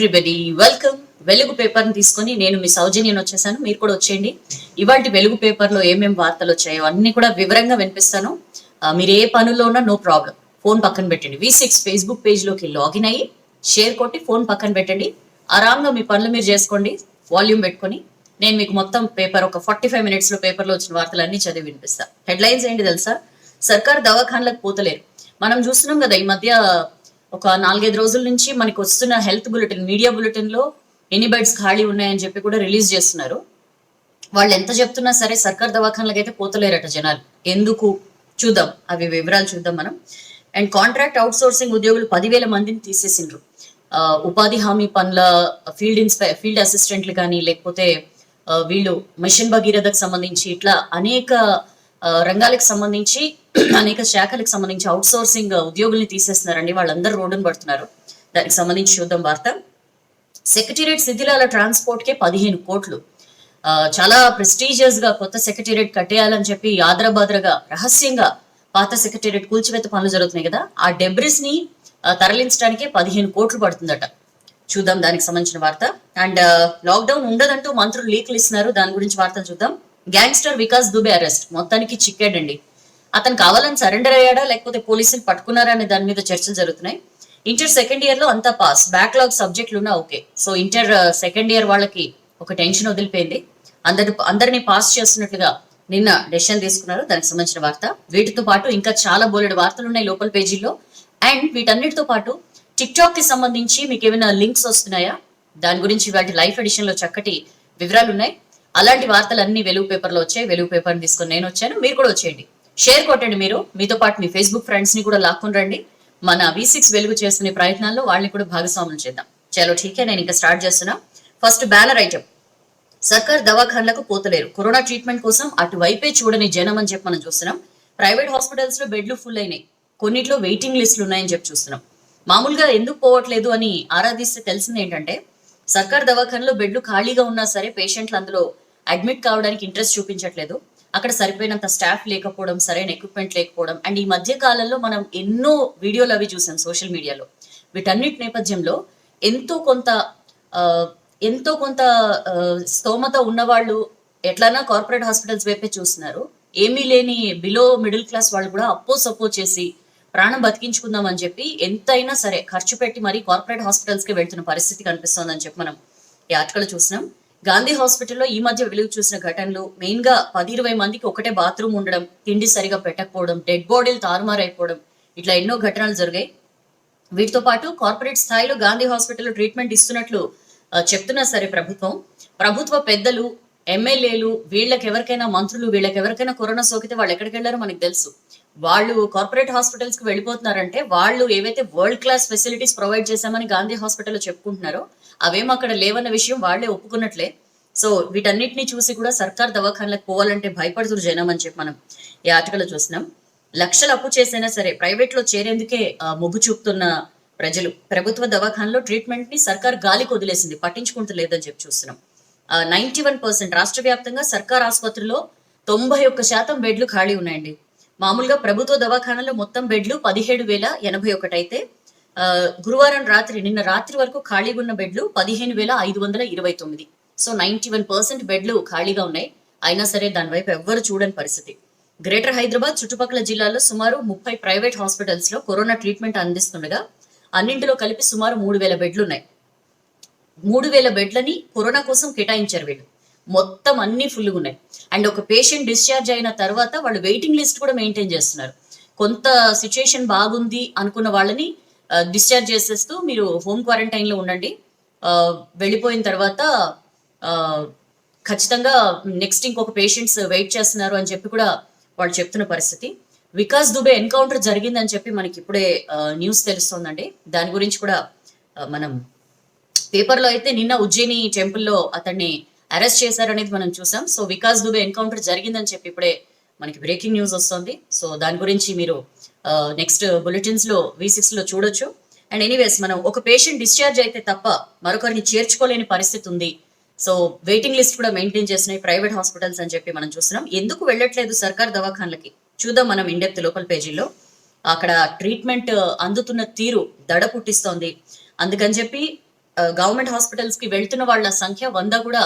Everybody welcome. వెలుగు paper ని తీసుకొని నేను మీ సౌజన్యం వచ్చేసాను. మీరు కూడా వచ్చేయండి. ఇవాళ వెలుగు పేపర్ లో ఏమేమి వార్తలు వచ్చాయో అన్ని కూడా వివరంగా వినిపిస్తాను. మీరు ఏ పనుల్లో ఉన్నా నో ప్రాబ్లం, ఫోన్ పక్కన పెట్టండి. V6 ఫేస్బుక్ పేజ్ లోకి లాగిన్ అయ్యి షేర్ కొట్టి ఫోన్ పక్కన పెట్టండి. ఆరాంగా మీ పనులు మీరు చేసుకోండి, వాల్యూమ్ పెట్టుకొని. నేను మీకు మొత్తం పేపర్ ఒక 45 minutes లో పేపర్ లో వచ్చిన వార్తలన్నీ చదివి వినిపిస్తా. హెడ్లైన్స్ ఏంటి తెలుసా? సర్కార్ దవాఖాన్లకు పోతలేరు. మనం చూస్తున్నాం కదా ఈ మధ్య ఒక 4-5 రోజుల నుంచి మనకి వస్తున్న హెల్త్ బులెటిన్, మీడియా బులెటిన్ లో ఎన్ని బెడ్స్ ఖాళీ ఉన్నాయని చెప్పి కూడా రిలీజ్ చేస్తున్నారు. వాళ్ళు ఎంత చెప్తున్నా సరే సర్కార్ దవాఖాన్లకు అయితే పోతలేరట జనాలు. ఎందుకు చూద్దాం, అవి వివరాలు చూద్దాం మనం. అండ్ కాంట్రాక్ట్ అవుట్ సోర్సింగ్ ఉద్యోగులు 10,000 మందిని తీసేసిండ్రు. ఉపాధి హామీ పనుల ఫీల్డ్ అసిస్టెంట్లు కానీ, లేకపోతే వీళ్ళు మిషన్ భగీరథకు సంబంధించి ఇట్లా అనేక రంగాలకు సంబంధించి అనేక శాఖలకు సంబంధించి అవుట్ సోర్సింగ్ ఉద్యోగుల్ని తీసేస్తున్నారండి. వాళ్ళందరూ రోడ్డును పడుతున్నారు. దానికి సంబంధించి చూద్దాం వార్త. సెక్రటేరియట్ శిథిలాల ట్రాన్స్పోర్ట్ కే 15 కోట్లు. చాలా ప్రెస్టీజియస్ గా కొత్త సెక్రటేరియట్ కట్టేయాలని చెప్పి యాద్రబాద్రగా రహస్యంగా పాత సెక్రటేరియట్ కూల్చివేత పనులు జరుగుతున్నాయి కదా, ఆ డెబ్రిస్ ని తరలించడానికే 15 కోట్లు పడుతుందట. చూద్దాం దానికి సంబంధించిన వార్త. అండ్ లాక్డౌన్ ఉండదంటూ మంత్రులు లీక్లు ఇస్తున్నారు, దాని గురించి వార్తలు చూద్దాం. గ్యాంగ్స్టర్ వికాస్ దుబే అరెస్ట్, మొత్తానికి చిక్కాడండి. అతను కావాలని సరెండర్ అయ్యాడా లేకపోతే పోలీసులు పట్టుకున్నారా అనే దాని మీద చర్చలు జరుగుతున్నాయి. ఇంటర్ సెకండ్ ఇయర్ లో అంతా పాస్, బ్యాక్లాగ్ సబ్జెక్టులు ఉన్నా okay. So inter second year వాళ్ళకి ఒక టెన్షన్ వదిలిపోయింది. అందరినీ పాస్ చేస్తున్నట్లుగా నిన్న డెసిషన్ తీసుకున్నారు. దానికి సంబంధించిన వార్త. వీటితో పాటు ఇంకా చాలా బోలెడు వార్తలు ఉన్నాయి లోపల పేజీల్లో. అండ్ వీటన్నిటితో పాటు టిక్ టాక్ కి సంబంధించి మీకు ఏమైనా లింక్స్ వస్తున్నాయా, దాని గురించి వాటి లైఫ్ ఎడిషన్ లో చక్కటి వివరాలు ఉన్నాయి. అలాంటి వార్తలు అన్ని వెలుగు పేపర్ లో వచ్చాయి. వెలుగు పేపర్ తీసుకొని నేను వచ్చాను, మీరు కూడా వచ్చేయండి. షేర్ కొట్టండి. మీతో పాటు మీ ఫేస్బుక్ ఫ్రెండ్స్ ని కూడా లాక్కుని రండి. మన V6 వెలుగు చేస్తున్న ప్రయత్నాల్లో వాళ్ళని కూడా భాగస్వాములు చేద్దాం. చలో ఠీకే, నేను ఇంకా స్టార్ట్ చేస్తున్నా. ఫస్ట్ బ్యానర్ ఐటమ్, సర్కార్ దవాఖాన్లకు పోతలేరు. కరోనా ట్రీట్మెంట్ కోసం అటువైపే చూడని జనం అని చెప్పి మనం చూస్తున్నాం. ప్రైవేట్ హాస్పిటల్స్ లో బెడ్లు ఫుల్ అయినాయి, కొన్నిట్లో వెయిటింగ్ లిస్టులు ఉన్నాయని చెప్పి చూస్తున్నాం. మామూలుగా ఎందుకు పోవట్లేదు అని ఆరాధిస్తే తెలిసింది ఏంటంటే, సర్కార్ దవాఖాన్లో బెడ్లు ఖాళీగా ఉన్నా సరే పేషెంట్లు అందులో అడ్మిట్ కావడానికి ఇంట్రెస్ట్ చూపించట్లేదు. అక్కడ సరిపోయినంత స్టాఫ్ లేకపోవడం, సరైన ఎక్విప్మెంట్ లేకపోవడం. అండ్ ఈ మధ్య కాలంలో మనం ఎన్నో వీడియోలు అవి చూసాం సోషల్ మీడియాలో. వీటన్నిటి నేపథ్యంలో ఎంతో కొంత స్తోమత ఉన్నవాళ్ళు ఎట్లన్నా కార్పొరేట్ హాస్పిటల్స్ వైపే చూస్తున్నారు. ఏమీ లేని బిలో మిడిల్ క్లాస్ వాళ్ళు కూడా సపో చేసి ప్రాణం బతికించుకుందాం అని చెప్పి ఎంతైనా సరే ఖర్చు పెట్టి మరి కార్పొరేట్ హాస్పిటల్స్ కి వెళ్తున్న పరిస్థితి కనిపిస్తోందని చెప్పి మనం ఈ ఆర్టికల్ చూసినాం. గాంధీ హాస్పిటల్లో ఈ మధ్య వెలుగు చూసిన ఘటనలు మెయిన్ గా 10-20 మందికి ఒకటే బాత్రూమ్ ఉండడం, తిండి సరిగా పెట్టకపోవడం, డెడ్ బాడీలు తారుమారైపోవడం, ఇట్లా ఎన్నో ఘటనలు జరిగాయి. వీటితో పాటు కార్పొరేట్ స్థాయిలో గాంధీ హాస్పిటల్లో ట్రీట్మెంట్ ఇస్తున్నట్లు చెప్తున్నా సరే ప్రభుత్వ పెద్దలు, ఎమ్మెల్యేలు, ఎవరికైనా మంత్రులు, ఎవరికైనా కరోనా సోకితే వాళ్ళు ఎక్కడికి వెళ్ళారో మనకు తెలుసు. వాళ్ళు కార్పొరేట్ హాస్పిటల్స్ కి వెళ్ళిపోతున్నారంటే వాళ్ళు ఏవైతే వరల్డ్ క్లాస్ ఫెసిలిటీస్ ప్రొవైడ్ చేశామని గాంధీ హాస్పిటల్లో చెప్పుకుంటున్నారో అవేం అక్కడ లేవన్న విషయం వాళ్లే ఒప్పుకున్నట్లే. సో వీటన్నిటిని చూసి కూడా సర్కార్ దవాఖాన్లకు పోవాలంటే భయపడుతున్నారు జనం అని చెప్పి మనం ఈ ఆర్టికల్ చూస్తున్నాం. లక్షలు అప్పు చేసైనా సరే ప్రైవేట్ లో చేరేందుకే మొగ్గు చూపుతున్న ప్రజలు. ప్రభుత్వ దవాఖానలో ట్రీట్మెంట్ ని సర్కార్ గాలికి వదిలేసింది, పట్టించుకుంటలేదని చెప్పి చూస్తున్నాం. 91% రాష్ట్ర వ్యాప్తంగా సర్కార్ ఆసుపత్రిలో 91% బెడ్లు ఖాళీ ఉన్నాయండి. మామూలుగా ప్రభుత్వ దవాఖానలో మొత్తం బెడ్లు 17,081 అయితే నిన్న రాత్రి వరకు ఖాళీగా ఉన్న బెడ్లు 15,529. సో 91% బెడ్లు ఖాళీగా ఉన్నాయి. అయినా సరే దాని వైపు ఎవ్వరు చూడని పరిస్థితి. గ్రేటర్ హైదరాబాద్ చుట్టుపక్కల జిల్లాల్లో సుమారు 30 ప్రైవేట్ హాస్పిటల్స్ లో కరోనా ట్రీట్మెంట్ అందిస్తుండగా అన్నింటిలో కలిపి సుమారు 3,000 బెడ్లు ఉన్నాయి. 3,000 బెడ్లని కరోనా కోసం కేటాయించారు వీళ్ళు. మొత్తం అన్ని ఫుల్గా ఉన్నాయి. అండ్ ఒక పేషెంట్ డిశ్చార్జ్ అయిన తర్వాత వాళ్ళు వెయిటింగ్ లిస్ట్ కూడా మెయింటైన్ చేస్తున్నారు. కొంత సిచ్యుయేషన్ బాగుంది అనుకున్న వాళ్ళని డిశ్చార్జ్ చేసేస్తూ మీరు హోమ్ క్వారంటైన్ లో ఉండండి, వెళ్ళిపోయిన తర్వాత ఖచ్చితంగా నెక్స్ట్ ఇంకొక పేషెంట్స్ వెయిట్ చేస్తున్నారు అని చెప్పి కూడా వాళ్ళు చెప్తున్న పరిస్థితి. వికాస్ దుబే ఎన్కౌంటర్ జరిగిందని చెప్పి మనకి ఇప్పుడే న్యూస్ తెలుస్తోందండి. దాని గురించి కూడా మనం పేపర్లో అయితే నిన్న ఉజ్జయిని టెంపుల్లో అతన్ని అరెస్ట్ చేశారనేది మనం చూసాం. సో వికాస్ దుబే ఎన్కౌంటర్ జరిగిందని చెప్పి ఇప్పుడే మనకి బ్రేకింగ్ న్యూస్ వస్తుంది. సో దాని గురించి మీరు నెక్స్ట్ బులెటిన్స్ లో V6 లో చూడొచ్చు. అండ్ ఎనీవేస్ మనం ఒక పేషెంట్ డిశ్చార్జ్ అయితే తప్ప మరొకరిని చేర్చుకోలేని పరిస్థితి ఉంది. సో వెయిటింగ్ లిస్ట్ కూడా మెయింటైన్ చేస్తున్నాయి ప్రైవేట్ హాస్పిటల్స్ అని చెప్పి మనం చూస్తున్నాం. ఎందుకు వెళ్ళట్లేదు సర్కార్ దవాఖాన్లకి చూద్దాం మనం ఇండెప్త్ లోపల పేజీలో. అక్కడ ట్రీట్మెంట్ అందుతున్న తీరు దడ పుట్టిస్తోంది. అందుకని చెప్పి గవర్నమెంట్ హాస్పిటల్స్ కి వెళ్తున్న వాళ్ళ సంఖ్య 100 కూడా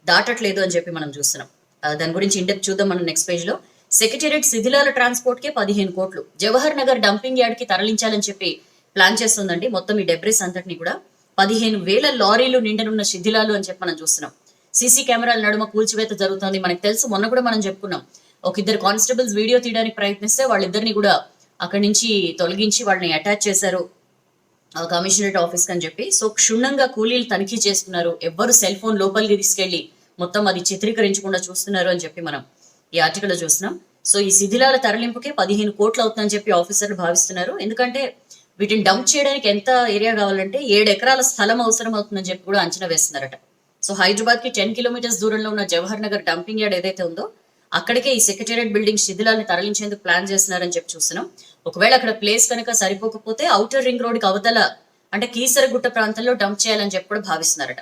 దాటట్లేదు అని చెప్పి మనం చూస్తున్నాం. దాని గురించి ఇండెప్త్ చూద్దాం మనం నెక్స్ట్ పేజ్ లో. సెక్రటేరియట్ శిథిలాల ట్రాన్స్పోర్ట్ కే 15 కోట్లు జవహర్ నగర్ డంపింగ్ యార్డ్ కి తరలించాలని చెప్పి ప్లాన్ చేస్తుందండి. మొత్తం ఈ డెబ్రిస్ అంతటిని కూడా 15,000 లారీలు నిండనున్న శిథిలాలు అని చెప్పి మనం చూస్తున్నాం. సీసీ కెమెరాల నడుమ కూల్చివేత జరుగుతుంది. మనకు తెలుసు, మొన్న కూడా మనం చెప్పుకున్నాం, ఒక ఇద్దరు కానిస్టేబుల్స్ వీడియో తీయడానికి ప్రయత్నిస్తే వాళ్ళిద్దరిని కూడా అక్కడి నుంచి తొలగించి వాళ్ళని అటాచ్ చేశారు కమిషనరేట్ ఆఫీస్ అని చెప్పి. సో క్షుణ్ణంగా కూలీలు తనిఖీ చేస్తున్నారు, ఎవ్వరు సెల్ ఫోన్ లోపలికి తీసుకెళ్లి మొత్తం అది చిత్రీకరించకుండా చూస్తున్నారు అని చెప్పి మనం ఈ ఆర్టికల్ లో చూస్తున్నాం. సో ఈ శిథిలాల తరలింపుకే 15 కోట్లు అవుతుందని చెప్పి ఆఫీసర్లు భావిస్తున్నారు. ఎందుకంటే వీటిని డంప్ చేయడానికి ఎంత ఏరియా కావాలంటే 7 ఎకరాల స్థలం అవసరం అవుతుందని చెప్పి కూడా అంచనా వేస్తున్నారట. సో హైదరాబాద్ కి 10 కిలోమీటర్స్ దూరంలో ఉన్న జవహర్ నగర్ డంపింగ్ యార్డ్ ఏదైతే ఉందో అక్కడికే ఈ సెక్రటేరియట్ బిల్డింగ్ శిథిలాన్ని తరలించేందుకు ప్లాన్ చేస్తున్నారని చెప్పి చూస్తున్నాం. ఒకవేళ అక్కడ ప్లేస్ కనుక సరిపోకపోతే ఔటర్ రింగ్ రోడ్ కి అవతల అంటే కీసరగుట్ట ప్రాంతంలో డంప్ చేయాలని చెప్పి కూడా భావిస్తున్నారట.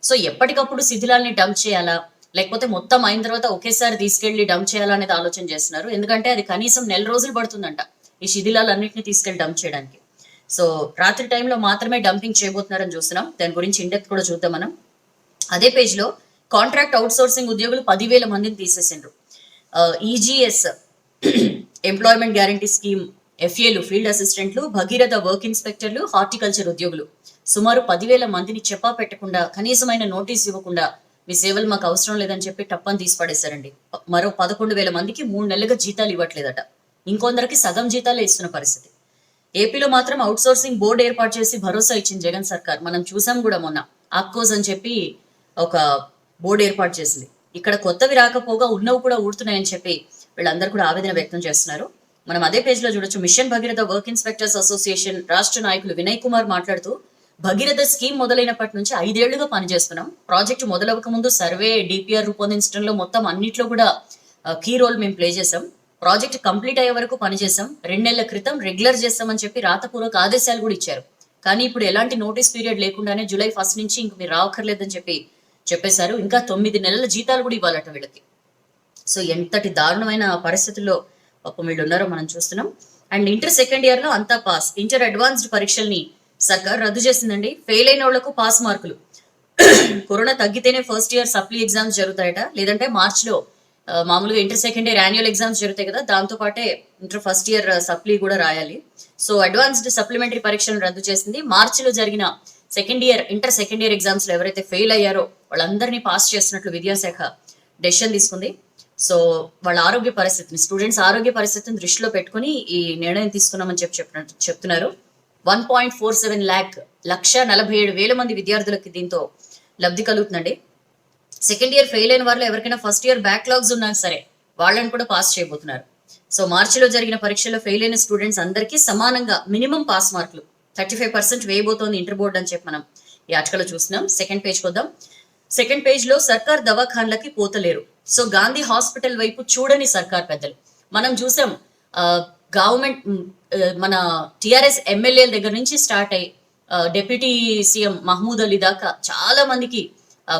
సో ఎప్పటికప్పుడు శిథిలాల్ని డంప్ చేయాలా, లేకపోతే మొత్తం అయిన తర్వాత ఒకేసారి తీసుకెళ్లి డంప్ చేయాలా అనేది ఆలోచన చేస్తున్నారు. ఎందుకంటే అది కనీసం 1 నెల రోజులు పడుతుందంట ఈ శిథిలాలన్నింటినీ తీసుకెళ్లి డంప్ చేయడానికి. సో రాత్రి టైంలో మాత్రమే డంపింగ్ చేయబోతున్నారని చూస్తున్నాం. దాని గురించి ఇండెప్త్ కూడా చూద్దాం మనం. అదే పేజ్ లో కాంట్రాక్ట్ అవుట్ సోర్సింగ్ ఉద్యోగులు 10,000 మందిని తీసేసిండ్రు. ఈజీఎస్ ఎంప్లాయ్మెంట్ గ్యారంటీ స్కీమ్ ఎఫ్ఏలు ఫీల్డ్ అసిస్టెంట్లు, భగీరథ వర్క్ ఇన్స్పెక్టర్లు, హార్టికల్చర్ ఉద్యోగులు సుమారు 10,000 మందిని చెప్పా పెట్టకుండా కనీసమైన నోటీస్ ఇవ్వకుండా మీ సేవలు మాకు అవసరం లేదని చెప్పి టప్పని తీసి పడేశారండి. మరో 11,000 మందికి 3 నెలలుగా జీతాలు ఇవ్వట్లేదట. ఇంకొందరికి సగం జీతాలే ఇస్తున్న పరిస్థితి. ఏపీలో మాత్రం అవుట్ సోర్సింగ్ బోర్డు ఏర్పాటు చేసి భరోసా ఇచ్చింది జగన్ సర్కార్. మనం చూసాం కూడా మొన్న ఆక్కోజ్ అని చెప్పి ఒక బోర్డు ఏర్పాటు చేసింది. ఇక్కడ కొత్తవి రాకపోగా ఉన్నవి కూడా ఊడుతున్నాయని చెప్పి వీళ్ళందరూ కూడా ఆవేదన వ్యక్తం చేస్తున్నారు. మనం అదే పేజ్ లో చూడొచ్చు. Mission Bhagiratha work inspectors association రాష్ట్ర నాయకులు వినయ్ కుమార్ మాట్లాడుతూ, భగీరథ స్కీమ్ మొదలైనప్పటి నుంచి 5 ఏళ్లుగా పనిచేస్తున్నాం. ప్రాజెక్టు మొదలవక ముందు సర్వే, డిపిఆర్ రూపొందించడంలో మొత్తం అన్నిట్లో కూడా కీ రోల్ మేము ప్లే చేసాం. ప్రాజెక్ట్ కంప్లీట్ అయ్యే వరకు పనిచేసాం. 2 నెలల క్రితం రెగ్యులర్ చేస్తామని చెప్పి రాతపూర్వక ఆదేశాలు కూడా ఇచ్చారు. కానీ ఇప్పుడు ఎలాంటి నోటీస్ పీరియడ్ లేకుండానే జూలై 1 నుంచి ఇంక మీరు రావక్కర్లేదని చెప్పేశారు. ఇంకా 9 నెలల జీతాలు కూడా ఇవ్వాలట వీళ్ళకి. సో ఎంతటి దారుణమైన పరిస్థితుల్లో పాపం వీళ్ళు ఉన్నారో మనం చూస్తున్నాం. అండ్ ఇంటర్ సెకండ్ ఇయర్ లో అంతా పాస్. ఇంటర్ అడ్వాన్స్డ్ పరీక్షల్ని సర్కార్ రద్దు చేసిందండి. ఫెయిల్ అయిన వాళ్లకు పాస్ మార్కులు. కరోనా తగ్గితేనే ఫస్ట్ ఇయర్ సప్లీ ఎగ్జామ్స్ జరుగుతాయట. లేదంటే మార్చ్ లో మామూలుగా inter second year annual exams జరుగుతాయి కదా, దాంతో పాటే ఇంటర్ ఫస్ట్ ఇయర్ సప్లీ కూడా రాయాలి. సో అడ్వాన్స్డ్ సప్లిమెంటరీ పరీక్షలను రద్దు చేసింది. మార్చిలో జరిగిన ఇంటర్ సెకండ్ ఇయర్ ఎగ్జామ్స్ లో ఎవరైతే ఫెయిల్ అయ్యారో వాళ్ళందరినీ పాస్ చేస్తున్నట్లు విద్యాశాఖ డెసిషన్ తీసుకుంది. సో వాళ్ళ ఆరోగ్య పరిస్థితిని, స్టూడెంట్స్ ఆరోగ్య పరిస్థితిని దృష్టిలో పెట్టుకుని ఈ నిర్ణయం తీసుకున్నామని చెప్తున్నారు. 1.47 lakh 1,47,000 మంది విద్యార్థులకి దీంతో లబ్ధి కలుగుతుందండి. సెకండ్ ఇయర్ ఫెయిల్ అయిన వాళ్ళు ఎవరికైనా ఫస్ట్ ఇయర్ బ్యాక్లాగ్స్ ఉన్నా సరే వాళ్ళని కూడా పాస్ చేయబోతున్నారు. సో మార్చిలో జరిగిన పరీక్షలో ఫెయిల్ అయిన స్టూడెంట్స్ అందరికీ సమానంగా మినిమం పాస్ మార్కులు 35% వేయబోతోంది ఇంటర్ బోర్డు అని చెప్పి మనం ఈ ఆర్టికల్ చూస్తున్నాం. సెకండ్ పేజ్ కొద్దాం. సెకండ్ పేజ్ లో సర్కార్ దవాఖాన్లకి పోతలేరు. సో గాంధీ హాస్పిటల్ వైపు చూడని సర్కార్ పెద్దలు. మనం చూసాం గవర్నమెంట్ మన టిఆర్ఎస్ ఎమ్మెల్యేల దగ్గర నుంచి స్టార్ట్ అయ్యి డిప్యూటీ సీఎం మహమూద్ అలీ దాకా చాలా మందికి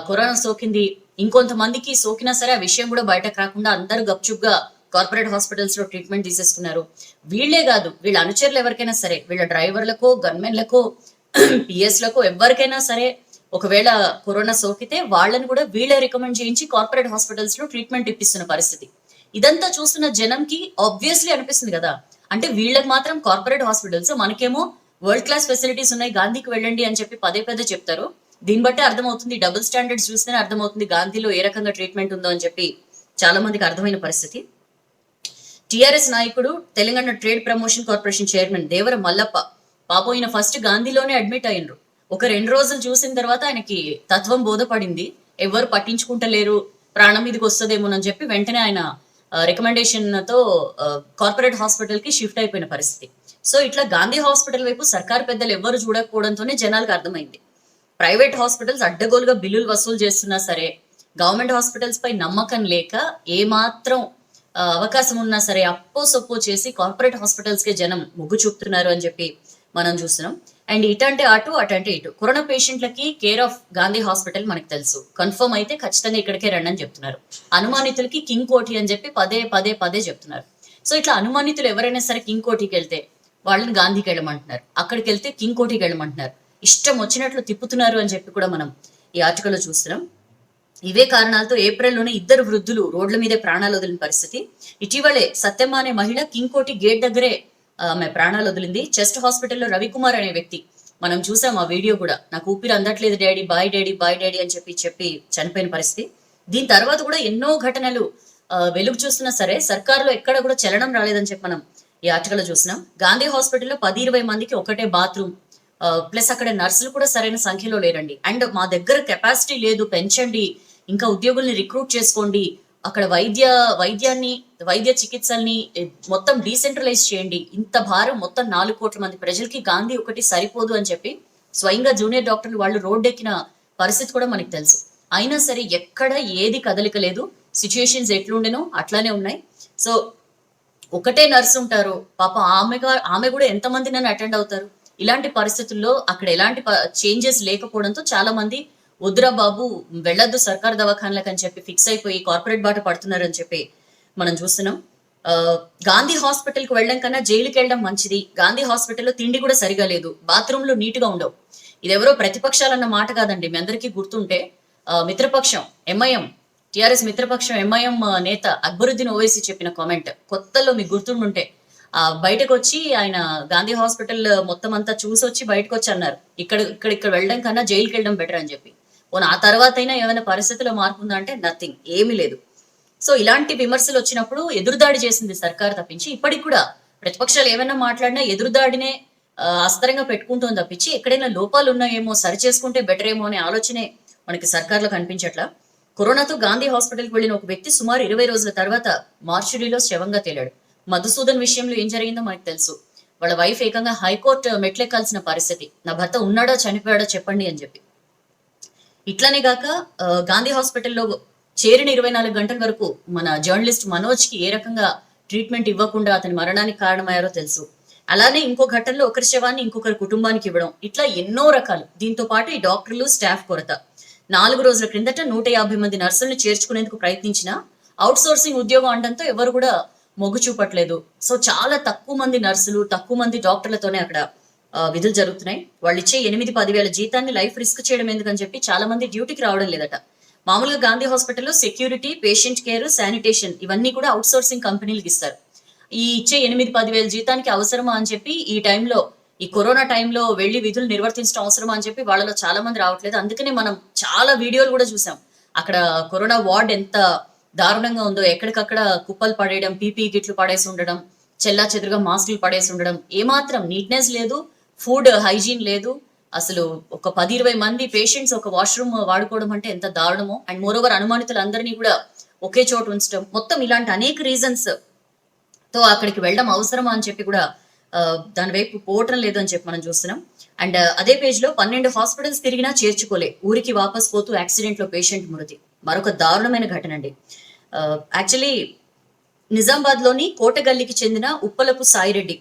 కరోనా సోకింది. ఇంకొంతమందికి సోకినా సరే ఆ విషయం కూడా బయటకు రాకుండా అందరూ గప్చుప్గా కార్పొరేట్ హాస్పిటల్స్ లో ట్రీట్మెంట్ తీసేస్తున్నారు. వీళ్లే కాదు, వీళ్ళ అనుచరులు ఎవరికైనా సరే, వీళ్ళ డ్రైవర్లకో, గన్మెన్లకో, పిఎస్లకో ఎవరికైనా సరే ఒకవేళ కరోనా సోకితే వాళ్ళని కూడా వీళ్ళే రికమెండ్ చేయించి కార్పొరేట్ హాస్పిటల్స్ లో ట్రీట్మెంట్ ఇప్పిస్తున్న పరిస్థితి. ఇదంతా చూస్తున్న జనంకి ఆబ్వియస్లీ అనిపిస్తుంది కదా, అంటే వీళ్ళకి మాత్రం కార్పొరేట్ హాస్పిటల్స్, మనకేమో వరల్డ్ క్లాస్ ఫెసిలిటీస్ ఉన్నాయి, గాంధీకి వెళ్ళండి అని చెప్పి పదే పదే చెప్తారు. దీన్ని బట్టి అర్థమవుతుంది, డబుల్ స్టాండర్డ్స్ చూస్తేనే అర్థమవుతుంది గాంధీలో ఏ రకంగా ట్రీట్మెంట్ ఉందో అని చెప్పి చాలా మందికి అర్థమైన పరిస్థితి. టిఆర్ఎస్ నాయకుడు, Telangana trade promotion corporation chairman Devara Mallappa పాపం ఈయన ఫస్ట్ గాంధీలోనే అడ్మిట్ అయ్యిండ్రు. ఒక 2 రోజులు చూసిన తర్వాత ఆయనకి తత్వం బోధపడింది, ఎవరు పట్టించుకుంటలేరు, ప్రాణం మీదకి వస్తుందేమోనని చెప్పి వెంటనే ఆయన రికమెండేషన్ తో కార్పొరేట్ హాస్పిటల్ కి షిఫ్ట్ అయిపోయిన పరిస్థితి. సో ఇట్లా గాంధీ హాస్పిటల్ వైపు సర్కార్ పెద్దలు ఎవరు చూడకపోవడంతోనే జనాలకు అర్థమైంది. ప్రైవేట్ హాస్పిటల్స్ అడ్డగోలుగా బిల్లులు వసూలు చేస్తున్నా సరే, గవర్నమెంట్ హాస్పిటల్స్ పై నమ్మకం లేక ఏమాత్రం అవకాశం ఉన్నా సరే అప్పో సొప్పో చేసి కార్పొరేట్ హాస్పిటల్స్ కే జనం మొగ్గు చూపుతున్నారు అని చెప్పి మనం చూస్తున్నాం. అండ్ ఇటంటే అటు, అటంటే ఇటు. కరోనా పేషెంట్లకి కేర్ ఆఫ్ గాంధీ హాస్పిటల్ మనకు తెలుసు, కన్ఫర్మ్ అయితే ఖచ్చితంగా ఇక్కడికే రండి అని చెప్తున్నారు. అనుమానితులకి కింగ్ కోటి అని చెప్పి పదే పదే పదే చెప్తున్నారు. సో ఇట్లా అనుమానితులు ఎవరైనా సరే కింగ్ కోటికి వెళ్తే వాళ్ళని గాంధీకి వెళ్ళమంటున్నారు, అక్కడికి వెళ్తే కింగ్ కోటికి వెళ్ళమంటున్నారు. ఇష్టం వచ్చినట్లు తిప్పుతున్నారు అని చెప్పి కూడా మనం ఈ ఆర్టికల్లో చూస్తున్నాం. ఇవే కారణాలతో ఏప్రిల్లోనే ఇద్దరు వృద్ధులు రోడ్ల మీదే ప్రాణాలు వదిలిన పరిస్థితి. ఇటీవలే సత్యమ్మ అనే మహిళ కింగ్కోటి గేట్ దగ్గరే ఆమె ప్రాణాలు వదిలింది. చెస్ట్ హాస్పిటల్లో రవికుమార్ అనే వ్యక్తి, మనం చూసాం ఆ వీడియో కూడా, నాకు ఊపిరి అందట్లేదు daddy, bye daddy, bye daddy అని చెప్పి చనిపోయిన పరిస్థితి. దీని తర్వాత కూడా ఎన్నో ఘటనలు వెలుగు చూస్తున్నా సరే సర్కారులో ఎక్కడ కూడా చలనం రాలేదని చెప్పి మనం ఈ ఆర్టికల్లో చూసినాం. గాంధీ హాస్పిటల్లో 10-20 మందికి ఒకటే బాత్రూమ్, ప్లస్ అక్కడ నర్సులు కూడా సరైన సంఖ్యలో లేరండి. అండ్ మా దగ్గర కెపాసిటీ లేదు, పెంచండి, ఇంకా ఉద్యోగుల్ని రిక్రూట్ చేసుకోండి, అక్కడ వైద్య చికిత్సల్ని మొత్తం డీసెంట్రలైజ్ చేయండి, ఇంత భారం మొత్తం 4 కోట్ల మంది ప్రజలకి గాంధీ ఒకటి సరిపోదు అని చెప్పి స్వయంగా జూనియర్ డాక్టర్లు వాళ్ళు రోడ్డెక్కిన పరిస్థితి కూడా మనకి తెలుసు. అయినా సరే ఎక్కడ ఏది కదలిక లేదు, సిచ్యుయేషన్స్ ఎట్లుండేనో అట్లానే ఉన్నాయి. సో ఒకటే నర్సు ఉంటారు పాప, ఆమె కూడా ఎంతమంది నన్ను అటెండ్ అవుతారు. ఇలాంటి పరిస్థితుల్లో అక్కడ ఎలాంటి చేంజెస్ లేకపోవడంతో చాలా మంది వద్దురా బాబు వెళ్ళొద్దు సర్కార్ దవాఖానలకు అని చెప్పి ఫిక్స్ అయిపోయి కార్పొరేట్ బాట పడుతున్నారని చెప్పి మనం చూస్తున్నాం. గాంధీ హాస్పిటల్ కి వెళ్ళడం కన్నా జైలుకి వెళ్ళడం మంచిది. గాంధీ హాస్పిటల్లో తిండి కూడా సరిగా లేదు, బాత్రూంలు నీట్ గా ఉండవు. ఇదెవరో ప్రతిపక్షాలన్న మాట కాదండి, మీ అందరికీ గుర్తుంటే మిత్రపక్షం ఎంఐఎం, టిఆర్ఎస్ మిత్రపక్షం ఎంఐఎం నేత అక్బరుద్దీన్ ఓవైసీ చెప్పిన కామెంట్ కొత్తలో మీకు గుర్తుండుంటే, బయటకు వచ్చి ఆయన గాంధీ హాస్పిటల్ మొత్తం అంతా చూసి వచ్చి బయటకు వచ్చి అన్నారు, ఇక్కడ వెళ్ళడం కన్నా జైలుకి వెళ్ళడం బెటర్ అని చెప్పి. పోనీ ఆ తర్వాత అయినా ఏమైనా పరిస్థితుల్లో మార్పు ఉందా అంటే నథింగ్, ఏమీ లేదు. సో ఇలాంటి విమర్శలు వచ్చినప్పుడు ఎదురుదాడి చేసింది సర్కార్ తప్పించి, ఇప్పటికి కూడా ప్రతిపక్షాలు ఏమైనా మాట్లాడినా ఎదురుదాడినే అస్త్రంగా పెట్టుకుంటుంది తప్పించి ఎక్కడైనా లోపాలు ఉన్నాయేమో సరి చేసుకుంటే బెటర్ ఏమో అనే ఆలోచనే మనకి సర్కార్లో కనిపించట్లా. కరోనాతో గాంధీ హాస్పిటల్కి వెళ్ళిన ఒక వ్యక్తి సుమారు 20 రోజుల తర్వాత మార్చురీలో శవంగా తేలాడు. మధుసూదన్ విషయంలో ఏం జరిగిందో మనకు తెలుసు. వాళ్ళ వైఫ్ ఏకంగా హైకోర్టు మెట్లెక్కాల్సిన పరిస్థితి, నా భర్త ఉన్నాడా చనిపోయాడా చెప్పండి అని చెప్పి. ఇట్లనే గాక గాంధీ హాస్పిటల్లో చేరిన 24 గంటల వరకు మన జర్నలిస్ట్ మనోజ్ కి ఏ రకంగా ట్రీట్మెంట్ ఇవ్వకుండా అతని మరణానికి కారణమయ్యారో తెలుసు. అలానే ఇంకో ఘటనలో ఒకరి శవాన్ని ఇంకొకరి కుటుంబానికి ఇవ్వడం, ఇట్లా ఎన్నో రకాలు. దీంతో పాటు ఈ డాక్టర్లు స్టాఫ్ కొరత. 4 రోజుల క్రిందట 150 మంది నర్సులను చేర్చుకునేందుకు ప్రయత్నించిన అవుట్ సోర్సింగ్ ఉద్యోగం అనడంతో ఎవరు కూడా మొగ్గు చూపట్లేదు. సో చాలా తక్కువ మంది నర్సులు, తక్కువ మంది డాక్టర్లతోనే అక్కడ విధులు జరుగుతున్నాయి. వాళ్ళు ఇచ్చే 8-10 వేల జీతాన్ని లైఫ్ రిస్క్ చేయడం ఎందుకని చెప్పి చాలా మంది డ్యూటీకి రావడం లేదట. మామూలుగా గాంధీ హాస్పిటల్లో సెక్యూరిటీ, పేషెంట్ కేర్, శానిటేషన్ ఇవన్నీ కూడా అవుట్ సోర్సింగ్ కంపెనీలకు ఇస్తారు. ఈ ఇచ్చే 8-10 వేల జీతానికి అవసరమా అని చెప్పి ఈ టైంలో, ఈ కరోనా టైంలో వెళ్లి విధులు నిర్వర్తించడం అవసరమా అని చెప్పి వాళ్ళలో చాలా మంది రావట్లేదు. అందుకనే మనం చాలా వీడియోలు కూడా చూసాం, అక్కడ కరోనా వార్డ్ ఎంత దారుణంగా ఉందో, ఎక్కడికక్కడ కుప్పలు పడేయడం, పీపీ కిట్లు పడేసి ఉండడం, చెల్లా చెదురుగా మాస్కులు పడేసి ఉండడం, ఏమాత్రం నీట్నెస్ లేదు, ఫుడ్ హైజీన్ లేదు. అసలు ఒక 10-20 మంది పేషెంట్స్ ఒక వాష్రూమ్ వాడుకోవడం అంటే ఎంత దారుణమో. అండ్ మోరోవర్ అనుమానితులందరినీ కూడా ఒకే చోట ఉంచడం, మొత్తం ఇలాంటి అనేక రీజన్స్ తో అక్కడికి వెళ్ళడం అవసరమా అని చెప్పి కూడా దాని వైపు పోవటం లేదు అని చెప్పి మనం చూస్తున్నాం. అండ్ అదే పేజ్ లో 12 హాస్పిటల్స్ తిరిగినా చేర్చుకోలే, ఊరికి వాపస్ పోతూ యాక్సిడెంట్ లో పేషెంట్ మృతి. మరొక దారుణమైన ఘటన అండి. యాక్చువల్లీ నిజామాబాద్ లోని కోటగల్లికి చెందిన ఉప్పలపు సాయిరెడ్డి,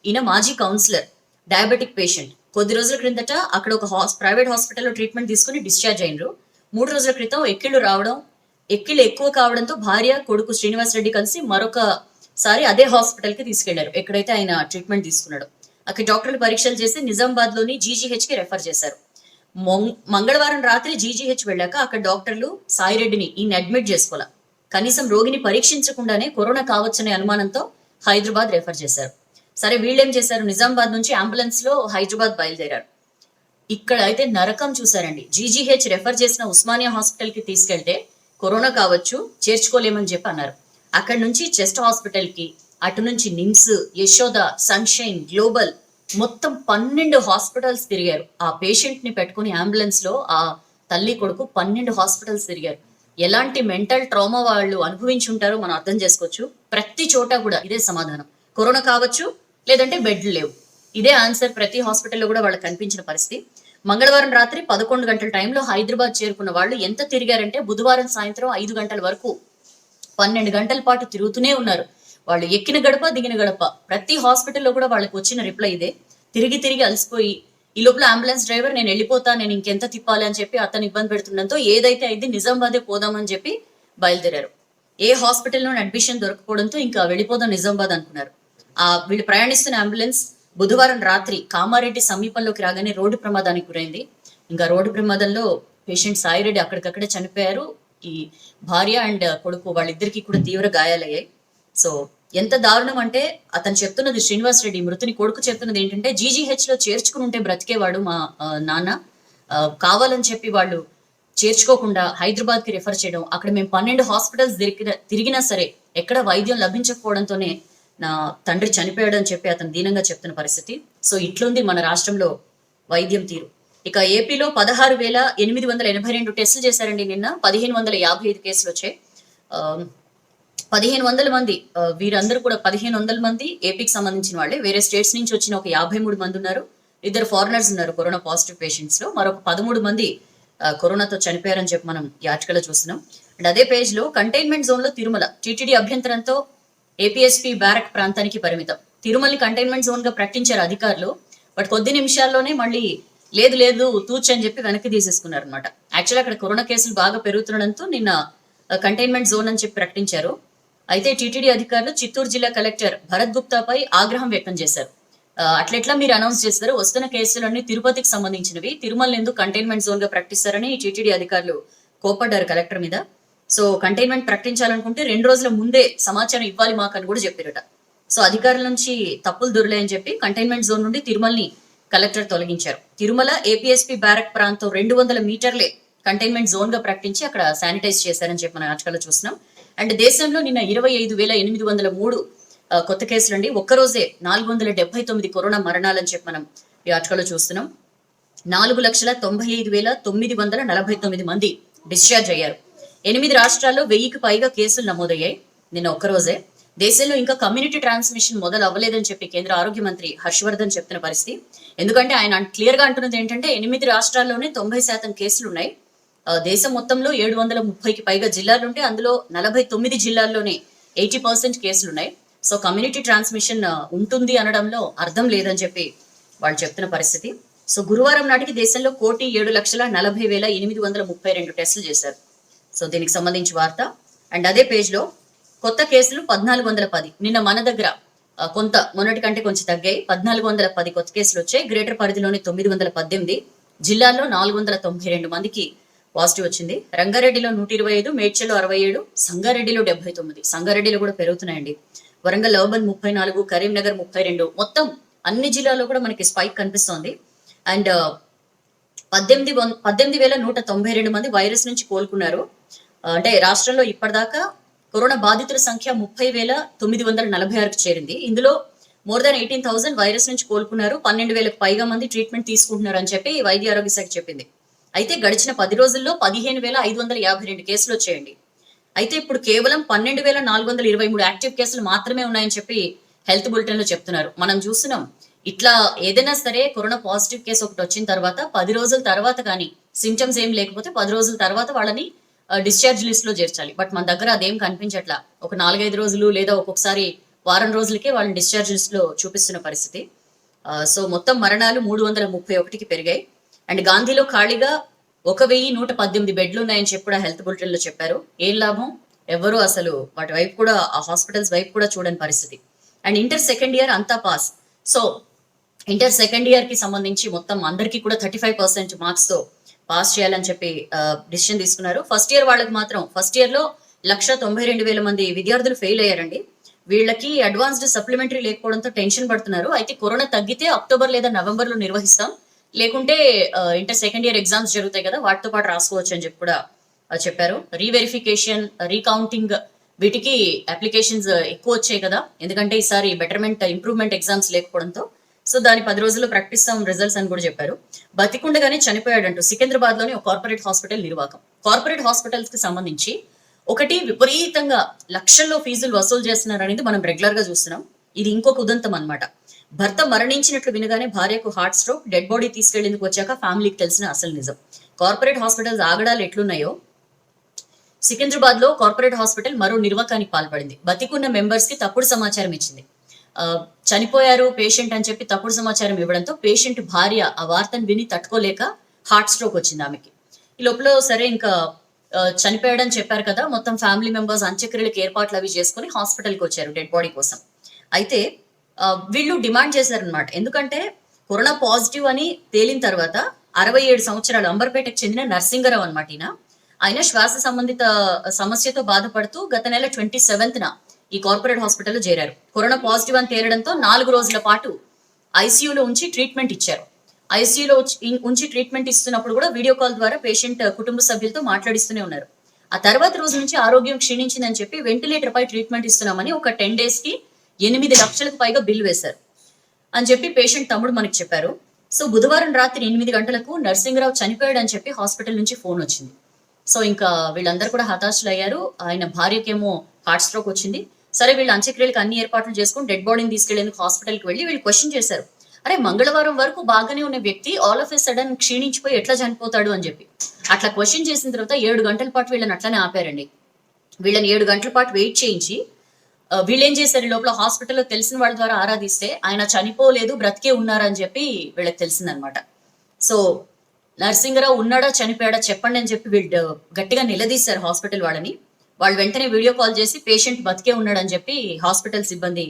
ఈయన మాజీ కౌన్సిలర్, డయాబెటిక్ పేషెంట్. కొద్ది రోజుల క్రిందట అక్కడ ఒక ప్రైవేట్ హాస్పిటల్లో ట్రీట్మెంట్ తీసుకుని డిశ్చార్జ్ అయినరు. 3 రోజుల క్రితం ఎక్కిళ్ళు ఎక్కువ కావడంతో భార్య, కొడుకు శ్రీనివాస్ రెడ్డి కలిసి మరొకసారి అదే హాస్పిటల్ కి తీసుకెళ్లారు, ఎక్కడైతే ఆయన ట్రీట్మెంట్ తీసుకున్నాడు. అక్కడ డాక్టర్లు పరీక్షలు చేసి నిజామాబాద్ లోని జీజీహెచ్ కి రెఫర్ చేశారు. మంగళవారం రాత్రి జీజీహెచ్ వెళ్ళాక అక్కడ డాక్టర్లు సాయిరెడ్డిని ఈయన అడ్మిట్ చేసుకోవాల, కనీసం రోగిని పరీక్షించకుండానే కరోనా కావచ్చనే అనుమానంతో హైదరాబాద్ రెఫర్ చేశారు. సరే వీళ్ళేం చేశారు, నిజామాబాద్ నుంచి అంబులెన్స్ లో హైదరాబాద్ బయలుదేరారు. ఇక్కడ అయితే నరకం చూసారండి. జీజీహెచ్ రెఫర్ చేసిన ఉస్మానియా హాస్పిటల్ కి తీసుకెళ్తే కరోనా కావచ్చు చేర్చుకోలేమని చెప్పి అన్నారు. అక్కడ నుంచి చెస్ట్ హాస్పిటల్ కి, అటు నుంచి నిమ్స్, యశోద, సన్షైన్, గ్లోబల్, మొత్తం 12 హాస్పిటల్స్ తిరిగారు. ఆ పేషెంట్ ని పెట్టుకుని అంబులెన్స్ లో ఆ తల్లి కొడుకు 12 హాస్పిటల్స్ తిరిగారు. ఎలాంటి మెంటల్ ట్రామా వాళ్ళు అనుభవించి ఉంటారో మనం అర్థం చేసుకోవచ్చు. ప్రతి చోట కూడా ఇదే సమాధానం, కరోనా కావచ్చు లేదంటే బెడ్లు లేవు, ఇదే ఆన్సర్ ప్రతి హాస్పిటల్లో కూడా వాళ్ళకి కనిపించిన పరిస్థితి. మంగళవారం రాత్రి 11 గంటల టైంలో హైదరాబాద్ చేరుకున్న వాళ్ళు ఎంత తిరిగారంటే బుధవారం సాయంత్రం 5 గంటల వరకు 12 గంటల పాటు తిరుగుతూనే ఉన్నారు. వాళ్ళు ఎక్కిన గడప దిగిన గడప ప్రతి హాస్పిటల్లో కూడా వాళ్ళకి వచ్చిన రిప్లై ఇదే. తిరిగి అలసిపోయి ఈ లోపల అంబులెన్స్ డ్రైవర్ నేను వెళ్ళిపోతా, నేను ఇంకెంత తిప్పాలి అని చెప్పి అతను ఇబ్బంది పెడుతుండడంతో ఏదైతే అయింది నిజామాబాదే పోదామని చెప్పి బయలుదేరారు. ఏ హాస్పిటల్లో అడ్మిషన్ దొరకపోవడంతో ఇంకా వెళ్ళిపోదాం నిజామాబాద్ అనుకున్నారు. వీళ్ళు ప్రయాణిస్తున్న అంబులెన్స్ బుధవారం రాత్రి కామారెడ్డి సమీపంలోకి రాగానే రోడ్డు ప్రమాదానికి గురైంది. ఇంకా రోడ్డు ప్రమాదంలో పేషెంట్ సాయిరెడ్డి అక్కడికక్కడే చనిపోయారు. ఈ భార్య అండ్ కొడుకు వాళ్ళిద్దరికీ కూడా తీవ్ర గాయాలయ్యాయి. సో ఎంత దారుణం అంటే అతను చెప్తున్నది, శ్రీనివాస్ రెడ్డి మృతుని కొడుకు చెప్తున్నది ఏంటంటే, జీజీహెచ్ లో చేర్చుకుని ఉంటే బ్రతికేవాడు మా నాన్న, కావాలని చెప్పి వాళ్ళు చేర్చుకోకుండా హైదరాబాద్ కి రిఫర్ చేయడం, అక్కడ మేము 12 హాస్పిటల్స్ తిరిగినా సరే ఎక్కడ వైద్యం లభించకపోవడంతోనే నా తండ్రి చనిపోయాడు అని చెప్పి అతను దీనంగా చెప్తున్న పరిస్థితి. సో ఇట్లుంది మన రాష్ట్రంలో వైద్యం తీరు. ఇక ఏపీలో 16,882 టెస్టులు చేశారండి నిన్న. 1,555 కేసులు వచ్చాయి. 1,500 మంది, వీరందరూ కూడా 1,500 మంది ఏపీకి సంబంధించిన వాళ్ళే. వేరే స్టేట్స్ నుంచి వచ్చిన ఒక 53 మంది ఉన్నారు. 2 ఫారినర్స్ ఉన్నారు కరోనా పాజిటివ్ పేషెంట్స్ లో. మరొక 13 మంది కరోనాతో చనిపోయారని చెప్పి మనం ఈ ఆర్టికల్ లో చూస్తున్నాం. అండ్ అదే పేజ్ లో కంటైన్మెంట్ జోన్ లో తిరుమల టీటీడీ అభ్యంతరంతో ఏపీఎస్పీ బ్యారక్ ప్రాంతానికి పరిమితం. తిరుమలని కంటైన్మెంట్ జోన్ గా ప్రకటించారు అధికారులు. బట్ కొద్ది నిమిషాల్లోనే మళ్ళీ లేదు తూచ్ అని చెప్పి వెనక్కి తీసేసుకున్నారు అనమాట. యాక్చువల్ అక్కడ కరోనా కేసులు బాగా పెరుగుతుండడంతో నిన్న కంటైన్మెంట్ జోన్ అని చెప్పి ప్రకటించారు. అయితే టీటీడీ అధికారులు చిత్తూరు జిల్లా కలెక్టర్ భరత్ గుప్తాపై ఆగ్రహం వ్యక్తం చేశారు. అట్లెట్లా మీరు అనౌన్స్ చేస్తారు, వస్తున్న కేసులన్నీ తిరుపతికి సంబంధించినవి, తిరుమల ఎందుకు కంటైన్మెంట్ జోన్ గా ప్రకటిస్తారని టీటీడీ అధికారులు కోపడ్డారు కలెక్టర్ మీద. సో కంటైన్మెంట్ ప్రకటించాలనుకుంటే 2 రోజుల ముందే సమాచారం ఇవ్వాలి మాకు అని కూడా చెప్పారట. సో అధికారుల నుంచి తప్పులు దొరలేని చెప్పి కంటైన్మెంట్ జోన్ నుండి తిరుమలని కలెక్టర్ తొలగించారు. తిరుమల ఏపీఎస్పీ బ్యారక్ ప్రాంతం 200 మీటర్లే కంటైన్మెంట్ జోన్ గా ప్రకటించి అక్కడ శానిటైజ్ చేశారని చెప్పి మన ఆర్టికల్లో చూస్తున్నాం. అండ్ దేశంలో నిన్న 25,803 కొత్త కేసులు అండి. ఒక్కరోజే 479 కరోనా మరణాలని చెప్పి మనం ఈ ఆర్టికల్లో చూస్తున్నాం. 4,95,949 మంది డిశ్చార్జ్ అయ్యారు. 8 రాష్ట్రాల్లో 1000కి పైగా కేసులు నమోదయ్యాయి నిన్న ఒక్కరోజే. దేశంలో ఇంకా కమ్యూనిటీ ట్రాన్స్మిషన్ మొదలు అవ్వలేదని చెప్పి కేంద్ర ఆరోగ్య మంత్రి హర్షవర్ధన్ చెప్తున్న పరిస్థితి. ఎందుకంటే ఆయన క్లియర్ గా అంటున్నది ఏంటంటే 8 రాష్ట్రాల్లోనే 90% కేసులు ఉన్నాయి. దేశం మొత్తంలో 730కి పైగా జిల్లాలుంటే అందులో 49 జిల్లాల్లోనే 80% కేసులు ఉన్నాయి. సో కమ్యూనిటీ ట్రాన్స్మిషన్ ఉంటుంది అనడంలో అర్థం లేదని చెప్పి వాళ్ళు చెప్తున్న పరిస్థితి. సో గురువారం నాటికి దేశంలో 1,40,40,832 టెస్టులు చేశారు. సో దీనికి సంబంధించి వార్త. అండ్ అదే పేజ్ లో కొత్త కేసులు 1,410. నిన్న మన దగ్గర కొంత మొన్నటి కంటే కొంచెం తగ్గాయి. 1,410 కొత్త కేసులు వచ్చాయి. గ్రేటర్ పరిధిలోని 918, జిల్లాల్లో 492 మందికి పాజిటివ్ వచ్చింది. రంగారెడ్డిలో 125, మేడ్చల్లో 67, సంగారెడ్డిలో 79. సంగారెడ్డిలో కూడా పెరుగుతున్నాయండి. వరంగల్ అర్బన్ 34, కరీంనగర్ 32. మొత్తం అన్ని జిల్లాల్లో కూడా మనకి స్పైక్ కనిపిస్తోంది. అండ్ 18,192 మంది వైరస్ నుంచి కోలుకున్నారు. అంటే రాష్ట్రంలో ఇప్పటిదాకా కరోనా బాధితుల సంఖ్య 30,946కి చేరింది. ఇందులో మోర్ దాన్ 18,000 వైరస్ నుంచి కోలుకున్నారు. 12,000కు పైగా మంది ట్రీట్మెంట్ తీసుకుంటున్నారు అని చెప్పి వైద్య ఆరోగ్య శాఖ చెప్పింది. అయితే గడిచిన 10 రోజుల్లో 15,552 కేసులు వచ్చాయండి. అయితే ఇప్పుడు కేవలం 12,423 యాక్టివ్ కేసులు మాత్రమే ఉన్నాయని చెప్పి హెల్త్ బులెటిన్ లో చెప్తున్నారు. మనం చూస్తున్నాం, ఇట్లా ఏదైనా సరే కరోనా పాజిటివ్ కేసు ఒకటి వచ్చిన తర్వాత 10 రోజుల తర్వాత కానీ సింటమ్స్ ఏం లేకపోతే 10 రోజుల తర్వాత వాళ్ళని డిశ్చార్జ్ లిస్ట్ లో చేర్చాలి. బట్ మన దగ్గర అదేం కనిపించట్లా. ఒక 4-5 రోజులు లేదా ఒక్కొక్కసారి వారం రోజులకే వాళ్ళని డిశ్చార్జ్ లిస్ట్ లో చూపిస్తున్న పరిస్థితి. సో మొత్తం మరణాలు 331కి పెరిగాయి. అండ్ గాంధీలో ఖాళీగా 1,118 బెడ్లు ఉన్నాయని చెప్పి కూడా హెల్త్ బులెటిన్ లో చెప్పారు. ఏం లాభం, ఎవరు అసలు వాటి వైపు కూడా, ఆ హాస్పిటల్స్ వైపు కూడా చూడని పరిస్థితి. అండ్ ఇంటర్ సెకండ్ ఇయర్ అంతా pass. So inter second year కి సంబంధించి మొత్తం అందరికీ కూడా 35% మార్క్స్ తో పాస్ చేయాలని చెప్పి డిసిషన్ తీసుకున్నారు. ఫస్ట్ ఇయర్ వాళ్ళకి మాత్రం ఫస్ట్ ఇయర్ లో 192,000 మంది విద్యార్థులు ఫెయిల్ అయ్యారండి. వీళ్ళకి అడ్వాన్స్డ్ సప్లిమెంటరీ లేకపోవడంతో టెన్షన్ పడుతున్నారు. అయితే కరోనా తగ్గితే అక్టోబర్ లేదా నవంబర్ లో నిర్వహిస్తాం, లేకుంటే ఇంటర్ సెకండ్ ఇయర్ ఎగ్జామ్స్ జరుగుతాయి కదా వాటితో పాటు రాసుకోవచ్చు అని చెప్పి కూడా చెప్పారు. రీవెరిఫికేషన్, రీకౌంటింగ్ వీటికి అప్లికేషన్స్ ఎక్కువ వచ్చాయి కదా, ఎందుకంటే ఈసారి బెటర్మెంట్ ఇంప్రూవ్మెంట్ ఎగ్జామ్స్ లేకపోవడంతో. సో దాని 10 రోజుల్లో ప్రకటిస్తాం రిజల్ట్స్ అని కూడా చెప్పారు. బతికుండగానే చనిపోయాడంటూ సికింద్రాబాద్ లోని ఒక కార్పొరేట్ హాస్పిటల్ నిర్వాహకం. కార్పొరేట్ హాస్పిటల్స్ కి సంబంధించి ఒకటి విపరీతంగా లక్షల్లో ఫీజులు వసూలు చేస్తున్నారు అనేది మనం రెగ్యులర్ గా చూస్తున్నాం. ఇది ఇంకొక ఉదంతం అన్నమాట. భర్త మరణించినట్లు వినగానే భార్యకు హార్ట్ స్ట్రోక్, డెడ్ బాడీ తీసుకెళ్లేందుకు వచ్చాక ఫ్యామిలీకి తెలిసిన అసలు నిజం. కార్పొరేట్ హాస్పిటల్స్ ఆగడాలు ఎట్లున్నాయో సికింద్రాబాద్ లో కార్పొరేట్ హాస్పిటల్ మరో నిర్వాకానికి పాల్పడింది. బతికున్న మెంబర్స్ కి తప్పుడు సమాచారం ఇచ్చింది. చనిపోయారు పేషెంట్ అని చెప్పి తప్పుడు సమాచారం ఇవ్వడంతో పేషెంట్ భార్య ఆ వార్తను విని తట్టుకోలేక హార్ట్ స్ట్రోక్ వచ్చింది ఆమెకి. ఈ లోపల సరే ఇంకా చనిపోయాడని చెప్పారు కదా, మొత్తం ఫ్యామిలీ మెంబర్స్ అంత్యక్రియలకు ఏర్పాట్లు అవి చేసుకుని హాస్పిటల్కి వచ్చారు డెడ్ బాడీ కోసం. అయితే వీళ్ళు డిమాండ్ చేశారనమాట. ఎందుకంటే కరోనా పాజిటివ్ అని తేలిన తర్వాత 67 సంవత్సరాలు అంబర్పేటకు చెందిన నర్సింగరావు అనమాట ఈయన. ఆయన శ్వాస సంబంధిత సమస్యతో బాధపడుతూ గత నెల 27న ఈ కార్పొరేట్ హాస్పిటల్లో చేరారు. కరోనా పాజిటివ్ అని తేలడంతో 4 రోజుల పాటు ఐసీయూలో ఉంచి ట్రీట్మెంట్ ఇచ్చారు. ఐసీయూలో ఉంచి ట్రీట్మెంట్ ఇస్తున్నప్పుడు కూడా వీడియో కాల్ ద్వారా పేషెంట్ కుటుంబ సభ్యులతో మాట్లాడిస్తూనే ఉన్నారు. ఆ తర్వాత రోజు నుంచి ఆరోగ్యం క్షీణించిందని చెప్పి వెంటిలేటర్ పై ట్రీట్మెంట్ ఇస్తున్నామని ఒక 10 days కి 8 లక్షలకు పైగా బిల్ వేశారు అని చెప్పి పేషెంట్ తమ్ముడు మనకి చెప్పారు. సో బుధవారం రాత్రి 8 గంటలకు నర్సింగరావు చనిపోయాడు అని చెప్పి హాస్పిటల్ నుంచి ఫోన్ వచ్చింది. సో ఇంకా వీళ్ళందరూ కూడా హతాశులు అయ్యారు. ఆయన భార్యకేమో హార్ట్ స్ట్రోక్ వచ్చింది. సరే వీళ్ళు అంత్యక్రియలకు అన్ని ఏర్పాట్లు చేసుకుని డెడ్ బాడీని తీసుకెళ్లేందుకు హాస్పిటల్కి వెళ్ళి వీళ్ళు క్వశ్చన్ చేశారు. అరే మంగళవారం వరకు బాగానే ఉన్న వ్యక్తి ఆల్ ఆఫ్ ఎ సడన్ క్షీణించిపోయి ఎట్లా చనిపోతాడు అని చెప్పి అట్లా క్వశ్చన్ చేసిన తర్వాత 7 గంటల పాటు వీళ్ళని అట్లనే ఆపారండి. వీళ్ళని 7 గంటల పాటు వెయిట్ చేయించి వీళ్ళు ఏం చేశారు, లోపల హాస్పిటల్లో తెలిసిన వాళ్ళ ద్వారా ఆరాధిస్తే ఆయన చనిపోలేదు బ్రతికే ఉన్నారని చెప్పి వీళ్ళకి తెలిసిందనమాట. సో నర్సింగరావు ఉన్నాడా చనిపోయాడా చెప్పండి అని చెప్పి వీళ్ళు గట్టిగా నిలదీశారు హాస్పిటల్ వాళ్ళని. వాళ్ళు వెంటనే వీడియో కాల్ చేసి పేషెంట్ బతికే ఉన్నాడని చెప్పి హాస్పిటల్ సిబ్బంది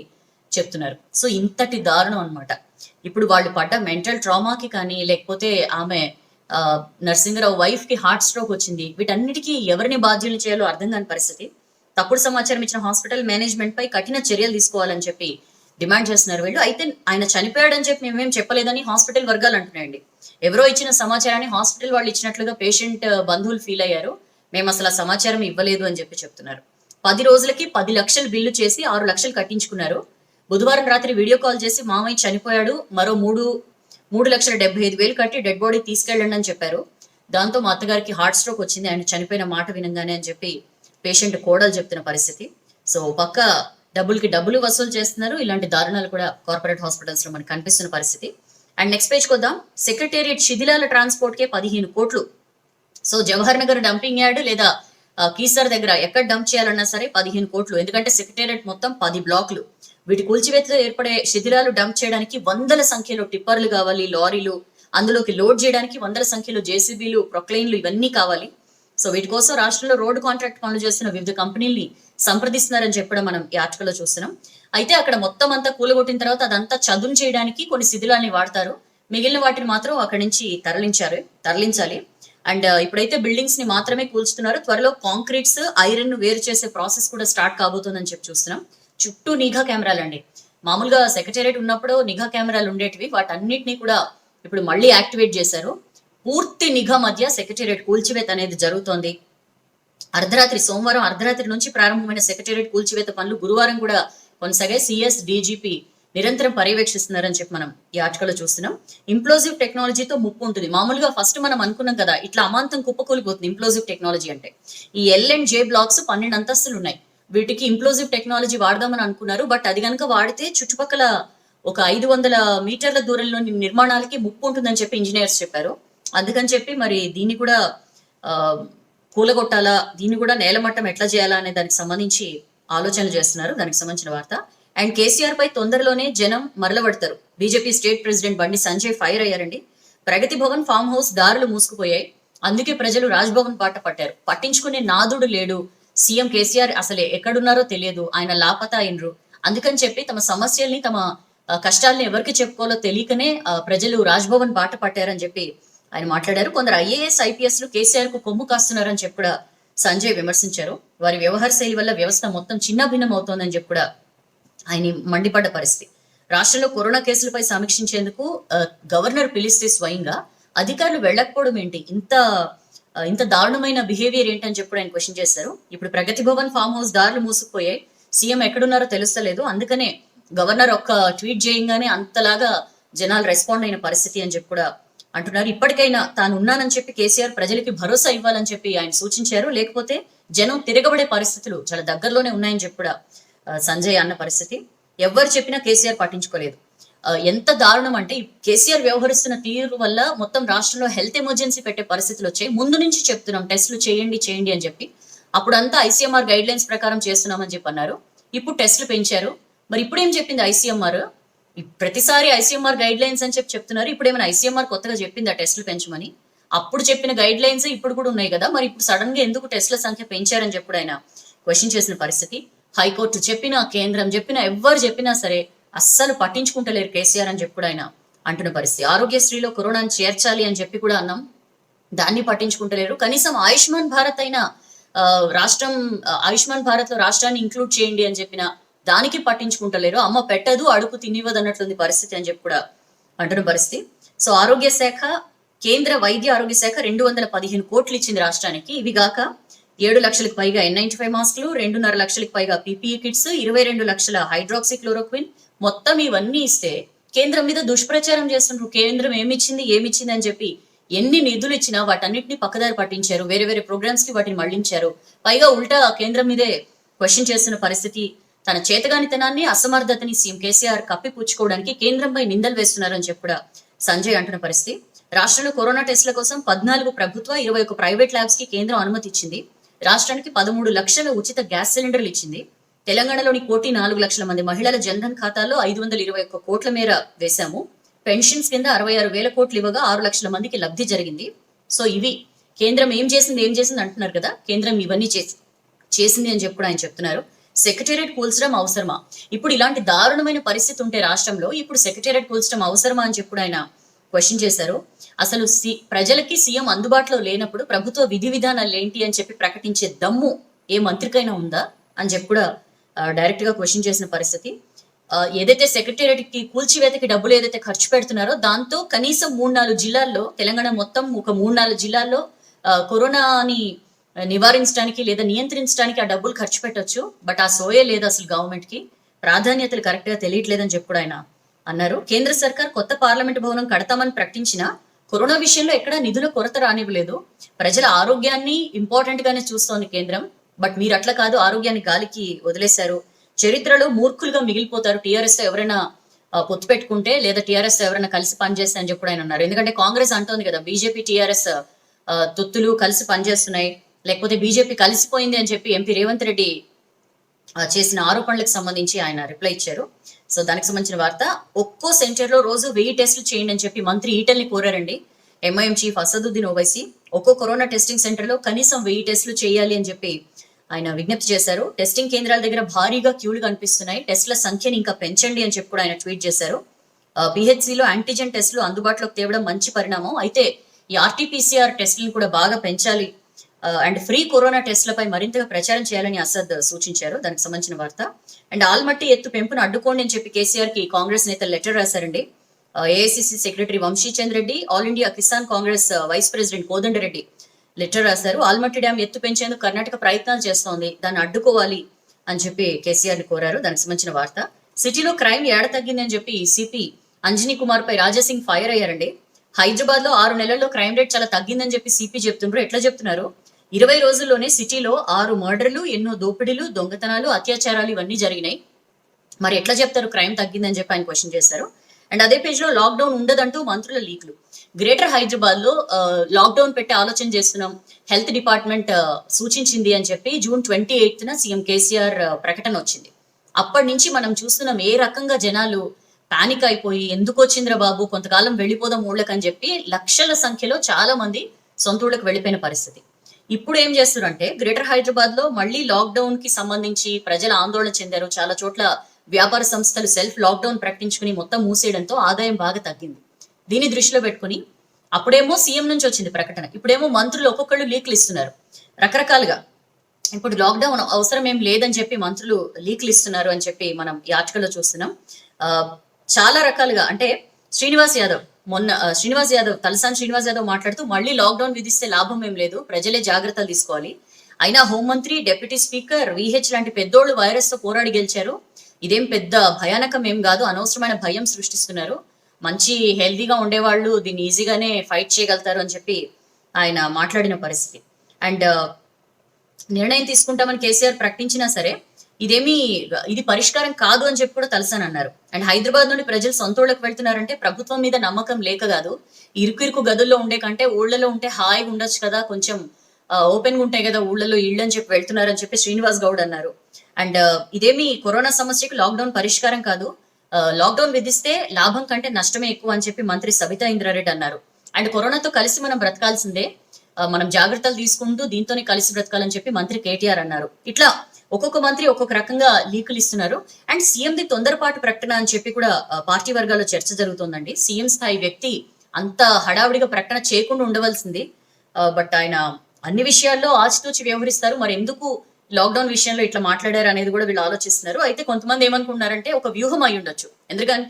చెప్తున్నారు. సో ఇంతటి దారుణం అనమాట. ఇప్పుడు వాళ్ళు పడ్డ మెంటల్ ట్రామాకి కానీ లేకపోతే ఆమె నర్సింగరావు వైఫ్ కి హార్ట్ స్ట్రోక్ వచ్చింది, వీటన్నిటికీ ఎవరిని బాధ్యులు చేయాలో అర్థం కాని పరిస్థితి. తప్పుడు సమాచారం ఇచ్చిన హాస్పిటల్ మేనేజ్మెంట్ పై కఠిన చర్యలు తీసుకోవాలని చెప్పి డిమాండ్ చేస్తున్నారు వీళ్ళు. అయితే ఆయన చనిపోయాడని చెప్పి మేమేం చెప్పలేదని హాస్పిటల్ వర్గాలు అంటున్నాయండి. ఎవరో ఇచ్చిన సమాచారాన్ని హాస్పిటల్ వాళ్ళు ఇచ్చినట్లుగా పేషెంట్ బంధువులు ఫీల్ అయ్యారు. మేము అసలు ఆ సమాచారం ఇవ్వలేదు అని చెప్పి చెప్తున్నారు. 10 రోజులకి 10 లక్షలు బిల్లు చేసి 6 లక్షలు కట్టించుకున్నారు. బుధవారం రాత్రి వీడియో కాల్ చేసి మామయ్య చనిపోయాడు, మరో 3,75,000 కట్టి డెడ్ బాడీ తీసుకెళ్ళండి అని చెప్పారు. దాంతో మా అత్తగారికి హార్ట్ స్ట్రోక్ వచ్చింది ఆయన చనిపోయిన మాట వినంగానే అని చెప్పి పేషెంట్ కోడలు చెప్తున్న పరిస్థితి. సో పక్క డబ్బులకి డబ్బులు వసూలు చేస్తున్నారు. ఇలాంటి దారుణాలు కూడా కార్పొరేట్ హాస్పిటల్స్ లో మనకు కనిపిస్తున్న పరిస్థితి. అండ్ నెక్స్ట్ పేజ్కి వద్దాం. సెక్రటేరియట్ శిథిలాల ట్రాన్స్పోర్ట్ కే 15 కోట్లు. So Jawahar Nagar dumping yard లేదా కీసర్ దగ్గర ఎక్కడ డంప్ చేయాలన్నా సరే 15 కోట్లు. ఎందుకంటే సెక్రటేరియట్ మొత్తం 10 బ్లాకులు. వీటి కూల్చివేతలో ఏర్పడే శిథిలాలు డంప్ చేయడానికి వందల సంఖ్యలో టిప్పర్లు కావాలి, లారీలు, అందులోకి లోడ్ చేయడానికి వందల సంఖ్యలో జేసీబీలు, ప్రొక్లైన్లు ఇవన్నీ కావాలి. సో వీటి కోసం రాష్ట్రంలో రోడ్డు కాంట్రాక్ట్ పనులు చేస్తున్న వివిధ కంపెనీల్ని సంప్రదిస్తున్నారని చెప్పడం మనం ఈ ఆర్టికల్లో చూస్తున్నాం. అయితే అక్కడ మొత్తం అంతా కూలగొట్టిన తర్వాత అదంతా చదును చేయడానికి కొన్ని శిథిలాల్ని వాడతారు. మిగిలిన వాటిని మాత్రం అక్కడి నుంచి తరలించాలి. అండ్ ఇప్పుడైతే బిల్డింగ్స్ ని మాత్రమే కూల్చుతున్నారు. త్వరలో కాంక్రీట్స్, ఐరన్ ను వేరు చేసే ప్రాసెస్ కూడా స్టార్ట్ కాబోతుందని చెప్పి చూస్తున్నాం. చుట్టూ నిఘా కెమెరాలు అండి. మామూలుగా సెక్రటేరియట్ ఉన్నప్పుడు నిఘా కెమెరాలు ఉండేటివి, వాటన్నిటినీ కూడా ఇప్పుడు మళ్ళీ యాక్టివేట్ చేశారు. పూర్తి నిఘా మధ్య సెక్రటేరియట్ కూల్చివేత అనేది జరుగుతోంది. సోమవారం అర్ధరాత్రి నుంచి ప్రారంభమైన సెక్రటేరియట్ కూల్చివేత పనులు గురువారం కూడా కొనసాగే. సిఎస్, డీజీపీ నిరంతరం పర్యవేక్షిస్తున్నారని చెప్పి మనం ఈ ఆర్టికల్లో చూస్తున్నాం. ఇంప్లోజివ్ టెక్నాలజీతో ముప్పు ఉంటుంది. మామూలుగా ఫస్ట్ మనం అనుకున్నాం కదా, ఇట్లా అమాంతం కుప్పకూలిపోతుంది ఇంప్లోజివ్ టెక్నాలజీ అంటే. ఈ L&J బ్లాక్స్ 12 అంతస్తులు ఉన్నాయి. వీటికి ఇంప్లోజివ్ టెక్నాలజీ వాడదామని అనుకున్నారు. బట్ అది కనుక వాడితే చుట్టుపక్కల ఒక 500 మీటర్ల దూరంలోని నిర్మాణాలకి ముప్పు ఉంటుందని చెప్పి ఇంజనీర్స్ చెప్పారు. అందుకని చెప్పి మరి దీన్ని కూడా కూలగొట్టాలా, దీన్ని కూడా నేలమట్టం ఎట్లా చేయాలా అనే దానికి సంబంధించి ఆలోచనలు చేస్తున్నారు. దానికి సంబంధించిన వార్త. అండ్ కేసీఆర్ పై తొందరలోనే జనం మరలబడతారు. BJP state president Bandi Sanjay fire అయ్యారండి. ప్రగతి భవన్ ఫామ్ హౌస్ దారులు మూసుకుపోయాయి. అందుకే ప్రజలు రాజ్భవన్ బాట పట్టారు. పట్టించుకునే నాదుడు లేడు. సీఎం కేసీఆర్ అసలే ఎక్కడున్నారో తెలియదు, ఆయన లాపతా అయినరు. అందుకని చెప్పి తమ సమస్యల్ని, తమ కష్టాలని ఎవరికి చెప్పుకోవాలో తెలియకనే ప్రజలు రాజ్భవన్ బాట పట్టారని చెప్పి ఆయన మాట్లాడారు. కొందరు IAS, IPS లు కేసీఆర్ కు కొమ్ము కాస్తున్నారని చెప్పి కూడా సంజయ్ విమర్శించారు. వారి వ్యవహార శైలి వల్ల వ్యవస్థ మొత్తం చిన్నభిన్నం అవుతోందని చెప్పి కూడా ఆయన మండిపడ్డ పరిస్థితి. రాష్ట్రంలో కరోనా కేసులపై సమీక్షించేందుకు గవర్నర్ పిలిస్తే స్వయంగా అధికారులు వెళ్ళకపోవడం ఏంటి, ఇంత దారుణమైన బిహేవియర్ ఏంటని చెప్పి ఆయన క్వశ్చన్ చేశారు. ఇప్పుడు ప్రగతి భవన్ ఫామ్ హౌస్ దారులు మూసుకుపోయాయి, సీఎం ఎక్కడున్నారో తెలుస్తలేదు, అందుకనే గవర్నర్ ఒక్క ట్వీట్ చేయగానే అంతలాగా జనాలు రెస్పాండ్ అయిన పరిస్థితి అని చెప్పి కూడా అంటున్నారు. ఇప్పటికైనా తాను ఉన్నానని చెప్పి కేసీఆర్ ప్రజలకి భరోసా ఇవ్వాలని చెప్పి ఆయన సూచించారు. లేకపోతే జనం తిరగబడే పరిస్థితులు చాలా దగ్గరలోనే ఉన్నాయని చెప్పి కూడా సంజయ్ అన్న పరిస్థితి. ఎవరు చెప్పినా కేసీఆర్ పట్టించుకోలేదు. ఎంత దారుణం అంటే కేసీఆర్ వ్యవహరిస్తున్న తీరు వల్ల మొత్తం రాష్ట్రంలో హెల్త్ ఎమర్జెన్సీ పెట్టే పరిస్థితులు వచ్చాయి. ముందు నుంచి చెప్తున్నాం టెస్టులు చేయండి అని చెప్పి. అప్పుడంతా ICMR గైడ్ లైన్స్ ప్రకారం చేస్తున్నామని చెప్పి అన్నారు. ఇప్పుడు టెస్టులు పెంచారు. మరి ఇప్పుడు ఏం చెప్పింది ICMR? ప్రతిసారి ICMR గైడ్ లైన్స్ అని చెప్పి చెప్తున్నారు. ఇప్పుడు ఏమైనా ICMR కొత్తగా చెప్పింది ఆ టెస్టులు పెంచమని? అప్పుడు చెప్పిన గైడ్ లైన్స్ ఇప్పుడు కూడా ఉన్నాయి కదా, మరి ఇప్పుడు సడన్ గా ఎందుకు టెస్టుల సంఖ్య పెంచారని చెప్పి ఆయన క్వశ్చన్ చేసిన పరిస్థితి. హైకోర్టు చెప్పినా, కేంద్రం చెప్పినా, ఎవ్వరు చెప్పినా సరే అస్సలు పట్టించుకుంటలేరు కేసీఆర్ అని చెప్పి కూడా ఆయన అంటున్న పరిస్థితి. ఆరోగ్యశ్రీలో కరోనాను చేర్చాలి అని చెప్పి కూడా అన్నాం, దాన్ని పట్టించుకుంటలేరు. కనీసం ఆయుష్మాన్ భారత్ అయినా రాష్ట్రం, ఆయుష్మాన్ భారత్ లో రాష్ట్రాన్ని ఇంక్లూడ్ చేయండి అని చెప్పిన దానికి పట్టించుకుంటలేరు. అమ్మ పెట్టదు అడుగు తినివ్వదు అన్నట్లుంది పరిస్థితి అని చెప్పి కూడా అంటున్న పరిస్థితి. సో ఆరోగ్య శాఖ, కేంద్ర వైద్య ఆరోగ్య శాఖ 215 కోట్లు ఇచ్చింది రాష్ట్రానికి. ఇవి గాక 7 లక్షలకు పైగా N95 మాస్కులు, 2.5 లక్షలకు పైగా PPE కిట్స్, 22 లక్షల హైడ్రాక్సీ క్లోరోక్విన్, మొత్తం ఇవన్నీ ఇస్తే కేంద్రం మీద దుష్ప్రచారం చేస్తుంటారు. కేంద్రం ఏమిచ్చింది అని చెప్పి ఎన్ని నిధులు ఇచ్చినా వాటన్నిటిని పక్కదారి పట్టించారు, వేరే వేరే ప్రోగ్రామ్స్ కి వాటిని మళ్లించారు. పైగా ఉల్టా కేంద్రం మీదే క్వశ్చన్ చేస్తున్న పరిస్థితి. తన చేతగానితనాన్ని, అసమర్థతని సీఎం కేసీఆర్ కప్పిపుచ్చుకోవడానికి కేంద్రంపై నిందలు వేస్తున్నారని చెప్పి కూడా సంజయ్ అంటున్న పరిస్థితి. రాష్ట్రంలో కరోనా టెస్టుల కోసం 14 ప్రభుత్వ, 21 ప్రైవేట్ ల్యాబ్స్ కి కేంద్రం అనుమతి ఇచ్చింది. రాష్ట్రానికి 13 లక్షల ఉచిత గ్యాస్ సిలిండర్లు ఇచ్చింది. తెలంగాణలోని 1,04,00,000 మంది మహిళల జన్ధన్ ఖాతాల్లో 521 కోట్ల మేర వేశాము. పెన్షన్స్ కింద 66,000 కోట్లు ఇవ్వగా 6 లక్షల మందికి లబ్ధి జరిగింది. సో ఇవి కేంద్రం ఏం చేసింది అంటున్నారు కదా, కేంద్రం ఇవన్నీ చేసింది అని చెప్పి ఆయన చెప్తున్నారు. సెక్రటేరియట్ కూల్చడం అవసరమా? ఇప్పుడు ఇలాంటి దారుణమైన పరిస్థితి ఉంటే రాష్ట్రంలో ఇప్పుడు సెక్రటేరియట్ కూల్చడం అవసరమా అని చెప్పి ఆయన క్వశ్చన్ చేశారు. అసలు ప్రజలకి సీఎం అందుబాటులో లేనప్పుడు ప్రభుత్వ విధి విధానాలు ఏంటి అని చెప్పి ప్రకటించే దమ్ము ఏ మంత్రికైనా ఉందా అని చెప్పి కూడా డైరెక్ట్ గా క్వశ్చన్ చేసిన పరిస్థితి. ఏదైతే సెక్రటేరియట్ కి కూల్చివేతకి డబ్బులు ఏదైతే ఖర్చు పెడుతున్నారో దాంతో కనీసం 3-4 జిల్లాల్లో, తెలంగాణ మొత్తం ఒక 3-4 జిల్లాల్లో కరోనాని నివారించడానికి లేదా నియంత్రించడానికి ఆ డబ్బులు ఖర్చు పెట్టొచ్చు. బట్ ఆ సోయే లేదు అసలు గవర్నమెంట్ కి, ప్రాధాన్యతలు కరెక్ట్ గా తెలియట్లేదని చెప్పి కూడా ఆయన అన్నారు. కేంద్ర సర్కార్ కొత్త పార్లమెంట్ భవనం కడతామని ప్రకటించినా కరోనా విషయంలో ఎక్కడా నిధుల కొరత రానివ్వలేదు. ప్రజల ఆరోగ్యాన్ని ఇంపార్టెంట్ గానే చూస్తోంది కేంద్రం. బట్ మీరు అట్లా కాదు, ఆరోగ్యాన్ని గాలికి వదిలేశారు. చరిత్రలో మూర్ఖులుగా మిగిలిపోతారు టీఆర్ఎస్ తో ఎవరైనా పొత్తు పెట్టుకుంటే, లేదా టీఆర్ఎస్ తో ఎవరైనా కలిసి పనిచేస్తే అని చెప్పి ఆయన అన్నారు. ఎందుకంటే కాంగ్రెస్ అంటోంది కదా, బీజేపీ టీఆర్ఎస్ తొత్తులు కలిసి పనిచేస్తున్నాయి, లేకపోతే బీజేపీ కలిసిపోయింది అని చెప్పి ఎంపీ రేవంత్ రెడ్డి చేసిన ఆరోపణలకు సంబంధించి ఆయన రిప్లై ఇచ్చారు. సో దానికి సంబంధించిన వార్త. ఒక్కో సెంటర్ లో రోజు 1000 టెస్టులు చేయండి అని చెప్పి మంత్రి ఈటల్ని కోరారండి. ఎంఐఎం చీఫ్ అసదుద్దీన్ ఓవైసీ ఒక్కో కరోనా టెస్టింగ్ సెంటర్ లో కనీసం 1000 టెస్టులు చేయాలి అని చెప్పి ఆయన విజ్ఞప్తి చేశారు. టెస్టింగ్ కేంద్రాల దగ్గర భారీగా క్యూలు కనిపిస్తున్నాయి, టెస్టుల సంఖ్యని ఇంకా పెంచండి అని చెప్పి కూడా ఆయన ట్వీట్ చేశారు. పిహెచ్సిలో యాంటీజెన్ టెస్టులు అందుబాటులోకి తేవడం మంచి పరిణామం, అయితే ఈ ఆర్టీపీసీఆర్ టెస్టులను కూడా బాగా పెంచాలి అండ్ ఫ్రీ కరోనా టెస్టులపై మరింతగా ప్రచారం చేయాలని అసద్ సూచించారు. దానికి సంబంధించిన వార్త. అండ్ ఆల్మట్టి ఎత్తు పెంపును అడ్డుకోండి అని చెప్పి కేసీఆర్ కి కాంగ్రెస్ నేతలు లెటర్ రాశారండి. AICC secretary Vamshichand Reddy, all India Kisan Congress vice president Kodandareddy letter రాశారు. ఆల్మట్టి డ్యాం ఎత్తు పెంచేందుకు కర్ణాటక ప్రయత్నాలు చేస్తోంది, దాన్ని అడ్డుకోవాలి అని చెప్పి కేసీఆర్ ని కోరారు. దానికి సంబంధించిన వార్త. సిటీలో క్రైమ్ ఏడ తగ్గింది అని చెప్పి సిపి అంజనీ కుమార్ పై రాజాసింగ్ ఫైర్ అయ్యారండి. హైదరాబాద్ లో 6 నెలల్లో క్రైమ్ రేట్ చాలా తగ్గిందని చెప్పి సిపి చెప్తున్నారు. ఎట్లా చెప్తున్నారు? 20 రోజుల్లోనే సిటీలో 6 మర్డర్లు, ఎన్నో దోపిడీలు, దొంగతనాలు, అత్యాచారాలు ఇవన్నీ జరిగినాయి. మరి ఎట్లా చెప్తారు క్రైమ్ తగ్గిందని చెప్పి ఆయన క్వశ్చన్ చేశారు. అండ్ అదే పేజ్ లో లాక్డౌన్ ఉండదంటూ మంత్రుల లీక్లు. గ్రేటర్ హైదరాబాద్ లో లాక్డౌన్ పెట్టే ఆలోచన చేస్తున్నాం, హెల్త్ డిపార్ట్మెంట్ సూచించింది అని చెప్పి June 28న సీఎం కేసీఆర్ ప్రకటన వచ్చింది. అప్పటి నుంచి మనం చూస్తున్నాం ఏ రకంగా జనాలు పానిక్ అయిపోయి ఎందుకు వచ్చిందిరా బాబు, కొంతకాలం వెళ్ళిపోదాం ఊళ్ళకి అని చెప్పి లక్షల సంఖ్యలో చాలా మంది సొంత ఊళ్ళకి వెళ్ళిపోయిన పరిస్థితి. ఇప్పుడు ఏం చేస్తున్నారంటే గ్రేటర్ హైదరాబాద్ లో మళ్ళీ లాక్డౌన్ కి సంబంధించి ప్రజలు ఆందోళన చెందారు. చాలా చోట్ల వ్యాపార సంస్థలు సెల్ఫ్ లాక్డౌన్ ప్రకటించుకుని మొత్తం మూసేయడంతో ఆదాయం బాగా తగ్గింది. దీన్ని దృష్టిలో పెట్టుకుని అప్పుడేమో సీఎం నుంచి వచ్చింది ప్రకటన, ఇప్పుడేమో మంత్రులు ఒక్కొక్కళ్ళు లీక్లు ఇస్తున్నారు రకరకాలుగా. ఇప్పుడు లాక్డౌన్ అవసరం ఏం లేదని చెప్పి మంత్రులు లీక్లు ఇస్తున్నారు అని చెప్పి మనం ఈ ఆర్టికల్లో చూస్తున్నాం. చాలా రకాలుగా అంటే శ్రీనివాస్ యాదవ్ తలసాని శ్రీనివాస్ యాదవ్ మాట్లాడుతూ మళ్ళీ లాక్డౌన్ విధిస్తే లాభం ఏం లేదు, ప్రజలే జాగ్రత్తలు తీసుకోవాలి. అయినా హోంమంత్రి, డిప్యూటీ స్పీకర్, విహెచ్ లాంటి పెద్దోళ్ళు వైరస్ తో పోరాడి గెలిచారు, ఇదేం పెద్ద భయానకం ఏం కాదు, అనవసరమైన భయం సృష్టిస్తున్నారు, మంచి హెల్దీగా ఉండేవాళ్ళు దీన్ని ఈజీగానే ఫైట్ చేయగలుగుతారు అని చెప్పి ఆయన మాట్లాడిన పరిస్థితి. అండ్ నిర్ణయం తీసుకుంటామని కేసీఆర్ ప్రకటించినా సరే ఇది పరిష్కారం కాదు అని చెప్పి కూడా తలసాని అన్నారు. అండ్ హైదరాబాద్ నుండి ప్రజలు సొంతూళ్ళకి వెళ్తున్నారంటే ప్రభుత్వం మీద నమ్మకం లేక కాదు, ఇరుకు గదుల్లో ఉండే కంటే ఊళ్ళలో ఉంటే హాయిగా ఉండొచ్చు కదా, కొంచెం ఓపెన్ గా ఉంటాయి కదా ఊళ్ళలో ఇళ్ళు అని చెప్పి వెళ్తున్నారని చెప్పి శ్రీనివాస్ గౌడ్ అన్నారు. అండ్ ఇదేమి కరోనా సమస్యకు లాక్డౌన్ పరిష్కారం కాదు, లాక్డౌన్ విధిస్తే లాభం కంటే నష్టమే ఎక్కువ అని చెప్పి మంత్రి సబితా ఇంద్రారెడ్డి అన్నారు. అండ్ కరోనాతో కలిసి మనం బ్రతకాల్సిందే, మనం జాగ్రత్తలు తీసుకుంటూ దీంతోనే కలిసి బ్రతకాలని చెప్పి మంత్రి కేటీఆర్ అన్నారు. ఇట్లా ఒక్కొక్క మంత్రి ఒక్కొక్క రకంగా లీకులు ఇస్తున్నారు. అండ్ సీఎంది తొందరపాటు ప్రకటన అని చెప్పి కూడా పార్టీ వర్గాల్లో చర్చ జరుగుతోందండి. సీఎం స్థాయి వ్యక్తి అంత హడావుడిగా ప్రకటన చేయకుండా ఉండవలసింది. బట్ ఆయన అన్ని విషయాల్లో ఆచితూచి వ్యవహరిస్తారు. మరి ఎందుకు లాక్డౌన్ విషయంలో ఇట్లా మాట్లాడారు అనేది కూడా వీళ్ళు ఆలోచిస్తున్నారు. అయితే కొంతమంది ఏమనుకుంటున్నారంటే ఒక వ్యూహం అయి ఉండొచ్చు.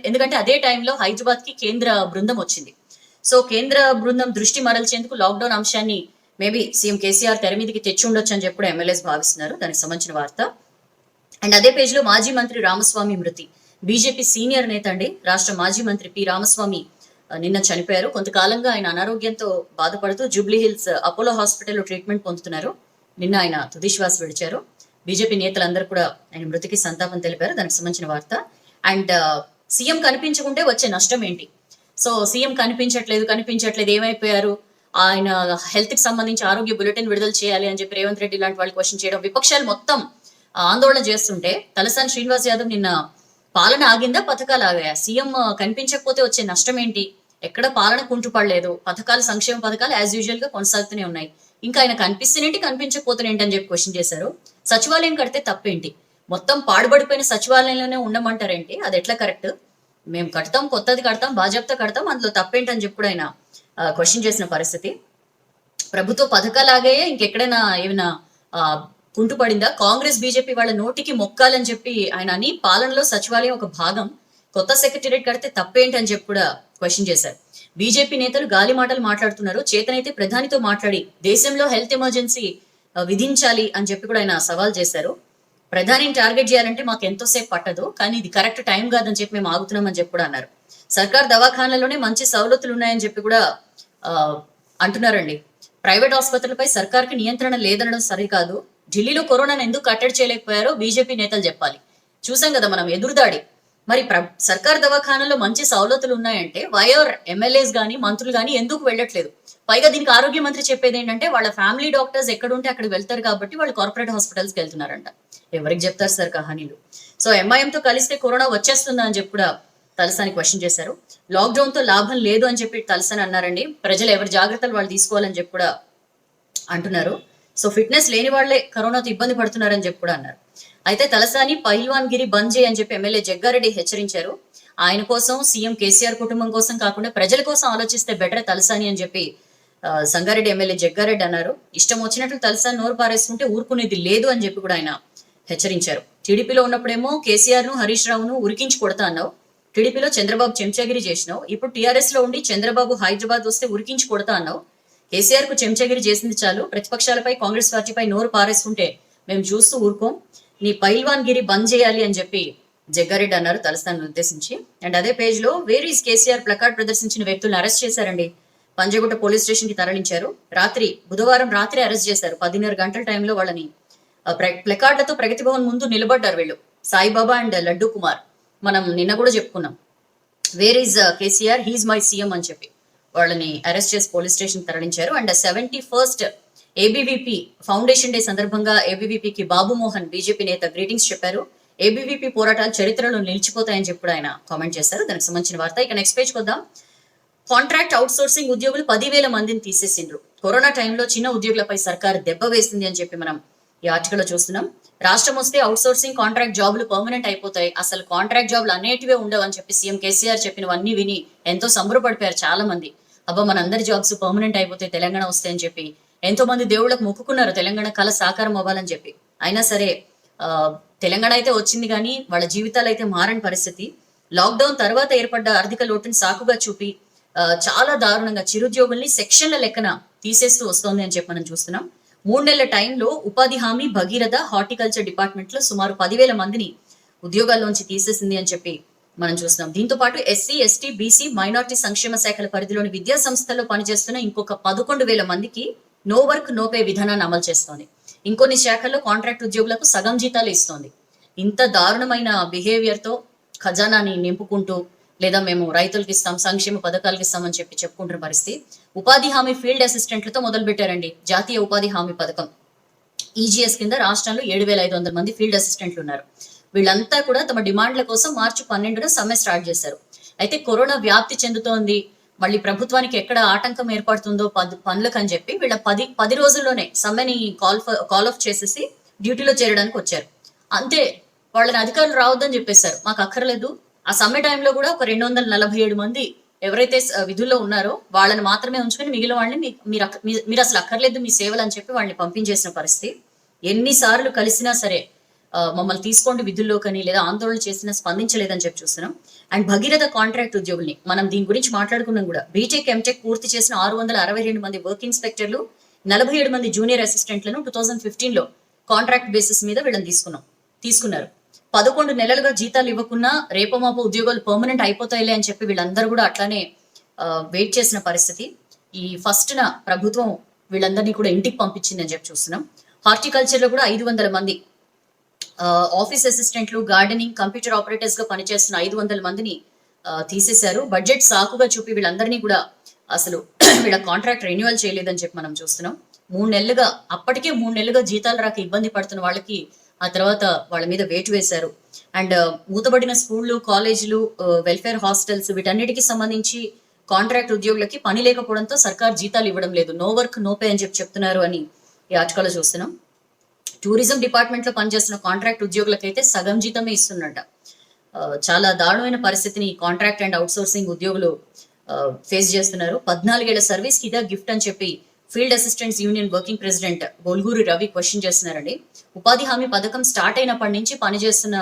ఎందుకంటే అదే టైంలో హైదరాబాద్ కి కేంద్ర బృందం వచ్చింది. సో కేంద్ర బృందం దృష్టి మరల్చేందుకు లాక్డౌన్ అంశాన్ని మేబీ సీఎం కేసీఆర్ తెర మీదకి తెచ్చి ఉండొచ్చు అని చెప్పి ఎమ్మెల్యేస్ భావిస్తున్నారు. దానికి సంబంధించిన వార్త. అండ్ అదే పేజ్ లో మాజీ మంత్రి రామస్వామి మృతి. బీజేపీ సీనియర్ నేత అండి, రాష్ట్ర మాజీ మంత్రి పి రామస్వామి నిన్న చనిపోయారు. కొంతకాలంగా ఆయన అనారోగ్యంతో బాధపడుతూ జూబ్లీ హిల్స్ అపోలో హాస్పిటల్లో ట్రీట్మెంట్ పొందుతున్నారు. నిన్న ఆయన తుదిశ్వాస విడిచారు. బీజేపీ నేతలందరూ కూడా ఆయన మృతికి సంతాపం తెలిపారు. దానికి సంబంధించిన వార్త. అండ్ సీఎం కనిపించకుంటే వచ్చే నష్టం ఏంటి? సో సీఎం కనిపించట్లేదు ఏమైపోయారు, ఆయన హెల్త్ కి సంబంధించి ఆరోగ్య బులెటిన్ విడుదల చేయాలి అని చెప్పి రేవంత్ రెడ్డి లాంటి వాళ్ళు క్వశ్చన్ చేయడం, విపక్షాలు మొత్తం ఆందోళన చేస్తుంటే తలసాని శ్రీనివాస్ యాదవ్ నిన్న పాలన ఆగిందా, పథకాలు ఆగాయా, సీఎం కనిపించకపోతే వచ్చే నష్టం ఏంటి, ఎక్కడ పాలన కుంటుపడలేదు, పథకాలు సంక్షేమ పథకాలు యాజ్ యూజువల్ గా కొనసాగుతూనే ఉన్నాయి, ఇంకా ఆయన కనిపిస్తేనేంటి కనిపించకపోతేనేంటి అని చెప్పి క్వశ్చన్ చేశారు. సచివాలయం కడితే తప్పేంటి, మొత్తం పాడుబడిపోయిన సచివాలయంలోనే ఉండమంటారేంటి, అది ఎట్లా కరెక్ట్, మేము కడతాం, కొత్తది కడతాం, బాజాప్తా కడతాం, అందులో తప్పేంటి అని చెప్పి కూడా ఆయన క్వశ్చన్ చేసిన పరిస్థితి. ప్రభుత్వ పథకాలాగే ఇంకెక్కడైనా ఏమైనా కుంటుపడిందా, కాంగ్రెస్ బీజేపీ వాళ్ళ నోటికి మొక్కాలని చెప్పి ఆయన అని పాలనలో సచివాలయం ఒక భాగం, కొత్త సెక్రటేరియట్ కడితే తప్పేంటి అని చెప్పి కూడా క్వశ్చన్ చేశారు. బీజేపీ నేతలు గాలి మాటలు మాట్లాడుతున్నారు, చేతనైతే ప్రధానితో మాట్లాడి దేశంలో హెల్త్ ఎమర్జెన్సీ విధించాలి అని చెప్పి కూడా ఆయన సవాల్ చేశారు. ప్రధానిని టార్గెట్ చేయాలంటే మాకు ఎంతోసేపు పట్టదు, కానీ ఇది కరెక్ట్ టైం కాదని చెప్పి మేము ఆగుతున్నామని చెప్పి కూడా అన్నారు. సర్కార్ దవాఖానాల్లోనే మంచి సవలతులు ఉన్నాయని చెప్పి కూడా అంటున్నారండి. ప్రైవేట్ ఆసుపత్రులపై సర్కార్కి నియంత్రణ లేదనడం సరికాదు, ఢిల్లీలో కరోనాను ఎందుకు కట్టడి చేయలేకపోయారో బీజేపీ నేతలు చెప్పాలి. చూసాం కదా మనం ఎదురుదాడి. మరి సర్కార్ దవాఖానాల్లో మంచి సవలతులు ఉన్నాయంటే వైఆర్ ఎమ్మెల్యేస్ గానీ మంత్రులు గానీ ఎందుకు వెళ్ళట్లేదు? పైగా దీనికి ఆరోగ్య మంత్రి చెప్పేది ఏంటంటే వాళ్ళ ఫ్యామిలీ డాక్టర్స్ ఎక్కడుంటే అక్కడికి వెళ్తారు కాబట్టి వాళ్ళు కార్పొరేట్ హాస్పిటల్స్ కి వెళ్తున్నారంట. ఎవరికి చెప్తారు సార్ కహానీలు? సో ఎంఐఎంతో కలిస్తే కరోనా వచ్చేస్తుందా అని చెప్పి కూడా తలసాని క్వశ్చన్ చేశారు. లాక్డౌన్ తో లాభం లేదు అని చెప్పి తలసాని అన్నారండి. ప్రజలు ఎవరి జాగ్రత్తలు వాళ్ళు తీసుకోవాలని చెప్పి కూడా అంటున్నారు. సో ఫిట్నెస్ లేని వాళ్లే కరోనాతో ఇబ్బంది పడుతున్నారని చెప్పి కూడా అన్నారు. అయితే తలసాని పహిల్వాన్ గిరి బంద్ చేయి అని చెప్పి ఎమ్మెల్యే జగ్గారెడ్డి హెచ్చరించారు. ఆయన కోసం, సీఎం కేసీఆర్ కుటుంబం కోసం కాకుండా ప్రజల కోసం ఆలోచిస్తే బెటర్ తలసాని అని చెప్పి సంగారెడ్డి ఎమ్మెల్యే జగ్గారెడ్డి అన్నారు. ఇష్టం వచ్చినట్లు తలసాని నోరు పారేస్తుంటే ఊరుకునేది లేదు అని చెప్పి కూడా ఆయన హెచ్చరించారు. టీడీపీలో ఉన్నప్పుడేమో కేసీఆర్ ను, హరీష్ రావును ఉరికించి కొడతా అన్నావు, టీడీపీలో చంద్రబాబు చెంచాగిరి చేసినావు, ఇప్పుడు టీఆర్ఎస్ లో ఉండి చంద్రబాబు హైదరాబాద్ వస్తే ఉరికించి కొడతా అన్నావు. కేసీఆర్ కు చెంచాగిరి చేసింది చాలు, ప్రతిపక్షాలపై కాంగ్రెస్ పార్టీపై నోరు పారేస్తుంటే మేము చూస్తూ ఊరుకోం, నీ పైల్వాన్ గిరి బంద్ చేయాలి అని చెప్పి జగ్గారెడ్డి అన్నారు తలసాని ఉద్దేశించి. అండ్ అదే పేజ్ లో వేర్ ఈస్ కేసీఆర్ ప్లకార్డ్ ప్రదర్శించిన వ్యక్తులను అరెస్ట్ చేశారండి. పంజగుట్ట పోలీస్ స్టేషన్ కి తరలించారు. బుధవారం రాత్రి అరెస్ట్ చేశారు. 10:30 గంటల టైంలో వాళ్ళని ప్లకార్డులతో ప్రగతి భవన్ ముందు నిలబడ్డారు వీళ్ళు, సాయిబాబా అండ్ లడ్డూ కుమార్. మనం నిన్న కూడా చెప్పుకున్నాం, where is KCR, he's my CM అని చెప్పి వాళ్ళని అరెస్ట్ చేసి పోలీస్ స్టేషన్ తరలించారు. And 71st ABVP foundation day సందర్భంగా ఏబీవీపీకి బాబు మోహన్ బీజేపీ నేత గ్రీటింగ్స్ చెప్పారు. ఏబీవీపీ పోరాటాలు చరిత్రలో నిలిచిపోతాయని చెప్పి ఆయన కామెంట్ చేశారు. దానికి సంబంధించిన వార్త. ఇక నెక్స్ట్ పేజ్ కొద్దాం. కాంట్రాక్ట్ అవుట్ సోర్సింగ్ ఉద్యోగులు 10,000 మందిని తీసేసిండ్రు. కరోనా టైంలో చిన్న ఉద్యోగులపై సర్కారు దెబ్బ వేసింది అని చెప్పి మనం ఈ ఆర్టికల్ లో చూస్తున్నాం. రాష్ట్రం వస్తే అవుట్ సోర్సింగ్ కాంట్రాక్ట్ జాబులు పర్మనెంట్ అయిపోతాయి, అసలు కాంట్రాక్ట్ జాబులు అనేటివే ఉండవు అని చెప్పి సీఎం కేసీఆర్ చెప్పినవన్నీ విని ఎంతో సంబరపడిపోయారు చాలా మంది. అబ్బా మనందరి జాబ్స్ పర్మనెంట్ అయిపోతాయి తెలంగాణ వస్తే అని చెప్పి ఎంతో మంది దేవుళ్ళకు మొక్కుకున్నారు తెలంగాణ కళ సాకారం అవ్వాలని చెప్పి. అయినా సరే తెలంగాణ అయితే వచ్చింది కానీ వాళ్ళ జీవితాలు అయితే మారని పరిస్థితి. లాక్డౌన్ తర్వాత ఏర్పడ్డ ఆర్థిక లోటుని సాకుగా చూపి చాలా దారుణంగా చిరుద్యోగుల్ని సెక్షన్ల లెక్కన తీసేస్తూ వస్తోంది అని చెప్పి మనం చూస్తున్నాం. 3 నెలల టైంలో ఉపాధి హామీ, భగీరథ, హార్టికల్చర్ డిపార్ట్మెంట్ లో సుమారు 10,000 మందిని ఉద్యోగాల్లోంచి తీసేసింది అని చెప్పి మనం చూస్తున్నాం. దీంతో పాటు ఎస్సీ, ఎస్టీ, బీసీ, మైనార్టీ సంక్షేమ శాఖల పరిధిలోని విద్యా సంస్థల్లో పనిచేస్తున్న ఇంకొక 11,000 మందికి నో వర్క్ నో పే విధానాన్ని అమలు చేస్తోంది. ఇంకొన్ని శాఖల్లో కాంట్రాక్ట్ ఉద్యోగులకు సగం జీతాలు ఇస్తోంది. ఇంత దారుణమైన బిహేవియర్ తో ఖజానాని నింపుకుంటూ లేదా మేము రైతులకు ఇస్తాం, సంక్షేమ పథకాలకు ఇస్తామని చెప్పి చెప్పుకుంటున్న పరిస్థితి. ఉపాధి హామీ ఫీల్డ్ అసిస్టెంట్లతో మొదలు పెట్టారండి జాతీయ ఉపాధి హామీ పథకం. ఈజీఎస్ కింద రాష్ట్రంలో 7,500 మంది ఫీల్డ్ అసిస్టెంట్లు ఉన్నారు. వీళ్ళంతా కూడా తమ డిమాండ్ల కోసం March 12న సమ్మె స్టార్ట్ చేశారు. అయితే కరోనా వ్యాప్తి చెందుతోంది, మళ్ళీ ప్రభుత్వానికి ఎక్కడ ఆటంకం ఏర్పడుతుందో పనులకు అని చెప్పి వీళ్ళ 10 రోజుల్లోనే సమ్మెని కాల్ ఆఫ్ చేసేసి డ్యూటీలో చేరడానికి వచ్చారు. అంతే, వాళ్ళని అధికారులు రావద్దని చెప్పేశారు. మాకు అక్కర్లేదు. ఆ సమ్మె టైంలో కూడా ఒక 247 మంది ఎవరైతే విధుల్లో ఉన్నారో వాళ్ళని మాత్రమే ఉంచుకొని మిగిలిన వాళ్ళని మీరు అసలు అక్కర్లేదు మీ సేవలు అని చెప్పి వాళ్ళని పంపించేసిన పరిస్థితి. ఎన్నిసార్లు కలిసినా సరే మమ్మల్ని తీసుకోండి విధుల్లోకని లేదా ఆందోళన చేసినా స్పందించలేదని చెప్పి చూస్తున్నాం. అండ్ భగీరథ కాంట్రాక్ట్ ఉద్యోగుల్ని మనం దీని గురించి మాట్లాడుకున్నాం కూడా. బీటెక్ ఎంటెక్ పూర్తి చేసిన 662 మంది వర్క్ ఇన్స్పెక్టర్లు, 47 మంది జూనియర్ అసిస్టెంట్లను 2015లో కాంట్రాక్ట్ బేసిస్ మీద వీళ్ళని తీసుకున్నారు. 11 నెలలుగా జీతాలు ఇవ్వకున్నా రేపో మాపో ఉద్యోగాలు పర్మనెంట్ అయిపోతాయిలే అని చెప్పి వీళ్ళందరూ కూడా అట్లానే వెయిట్ చేసిన పరిస్థితి. ఈ ఫస్ట్న ప్రభుత్వం వీళ్ళందరినీ కూడా ఇంటికి పంపించింది అని చెప్పి చూస్తున్నాం. హార్టికల్చర్ లో కూడా 500 మంది ఆఫీస్ అసిస్టెంట్లు, గార్డెనింగ్, కంప్యూటర్ ఆపరేటర్స్ గా పనిచేస్తున్న 500 మందిని తీసేశారు. బడ్జెట్ సాకుగా చూపి వీళ్ళందరినీ కూడా అసలు వీళ్ళ కాంట్రాక్ట్ రెన్యువల్ చేయలేదని చెప్పి మనం చూస్తున్నాం. అప్పటికే 3 నెలలుగా జీతాలు రాక ఇబ్బంది పడుతున్న వాళ్ళకి ఆ తర్వాత వాళ్ళ మీద వేటు వేశారు. అండ్ మూతబడిన స్కూళ్ళు, కాలేజీలు, వెల్ఫేర్ హాస్టల్స్ వీటన్నిటికి సంబంధించి కాంట్రాక్ట్ ఉద్యోగులకి పని లేకపోవడంతో సర్కార్ జీతాలు ఇవ్వడం లేదు. నో వర్క్ నో పే అని చెప్తున్నారు అని ఈ ఆర్టికల్లో చూస్తున్నాం. టూరిజం డిపార్ట్మెంట్ లో పనిచేస్తున్న కాంట్రాక్ట్ ఉద్యోగులకైతే సగం జీతమే ఇస్తున్నట్ట. చాలా దారుణమైన పరిస్థితిని కాంట్రాక్ట్ అండ్ అవుట్ సోర్సింగ్ ఉద్యోగులు ఫేస్ చేస్తున్నారు. 14 ఏళ్ల సర్వీస్ కి ఇదే గిఫ్ట్ అని చెప్పి field assistants union working president Bolguri Ravi question చేస్తున్నారండి. ఉపాధి హామీ పథకం స్టార్ట్ అయినప్పటి నుంచి పనిచేస్తున్న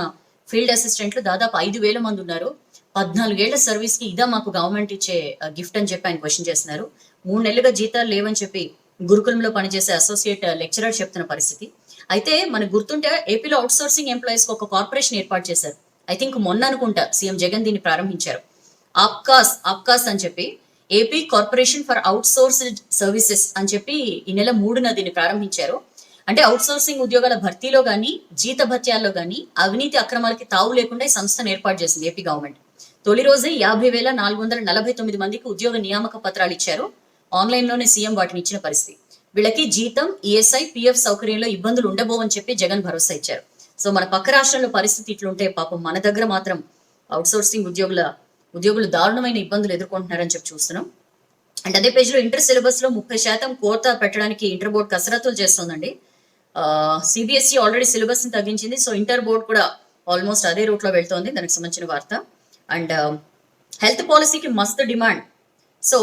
ఫీల్డ్ అసిస్టెంట్లు దాదాపు 5,000 మంది ఉన్నారు. 14 ఏళ్ల సర్వీస్ కి ఇదా మాకు గవర్నమెంట్ ఇచ్చే గిఫ్ట్ అని చెప్పి ఆయన క్వశ్చన్ చేస్తున్నారు. 3 నెలలుగా జీతాలు లేవని చెప్పి గురుకులంలో పనిచేసే అసోసియేట్ లెక్చరర్ చెప్తున్న పరిస్థితి. అయితే మనకు గుర్తుంటే ఏపీలో అవుట్ సోర్సింగ్ ఎంప్లాయీస్ కి ఒక కార్పొరేషన్ ఏర్పాటు చేశారు. ఐ థింక్ మొన్న అనుకుంటా సీఎం జగన్ దీన్ని ప్రారంభించారు. ఆప్కాస్ అని చెప్పి AP corporation for out sourced services అని చెప్పి ఈ నెల 3న దీన్ని ప్రారంభించారు. అంటే అవుట్ సోర్సింగ్ ఉద్యోగాల భర్తీలో గానీ, జీత భత్యాల్లో గానీ అవినీతి అక్రమాలకి తావు లేకుండా ఈ సంస్థను ఏర్పాటు చేసింది ఏపీ గవర్నమెంట్. తొలి రోజే 50,449 మందికి ఉద్యోగ నియామక పత్రాలు ఇచ్చారు. ఆన్లైన్ లోనే సీఎం వాటిని ఇచ్చిన పరిస్థితి. వీళ్ళకి జీతం, ఈఎస్ఐ, పిఎఫ్ సౌకర్యంలో ఇబ్బందులు ఉండబోవని చెప్పి జగన్ భరోసా ఇచ్చారు. సో మన పక్క రాష్ట్రంలో పరిస్థితి ఇట్లుంటే పాపం మన దగ్గర మాత్రం అవుట్ సోర్సింగ్ ఉద్యోగులు దారుణమైన ఇబ్బందులు ఎదుర్కొంటున్నారని చెప్పి చూస్తున్నాం. అండ్ అదే పేజ్ లో ఇంటర్ సిలబస్ లో 30% కోత పెట్టడానికి ఇంటర్ బోర్డు కసరత్తులు చేస్తోందండి. సిబిఎస్ఈ ఆల్రెడీ సిలబస్ ని తగ్గించింది. సో ఇంటర్ బోర్డు కూడా ఆల్మోస్ట్ అదే రూట్ లో వెళ్తోంది. దానికి సంబంధించిన వార్త. అండ్ హెల్త్ పాలసీకి మస్తు డిమాండ్. సో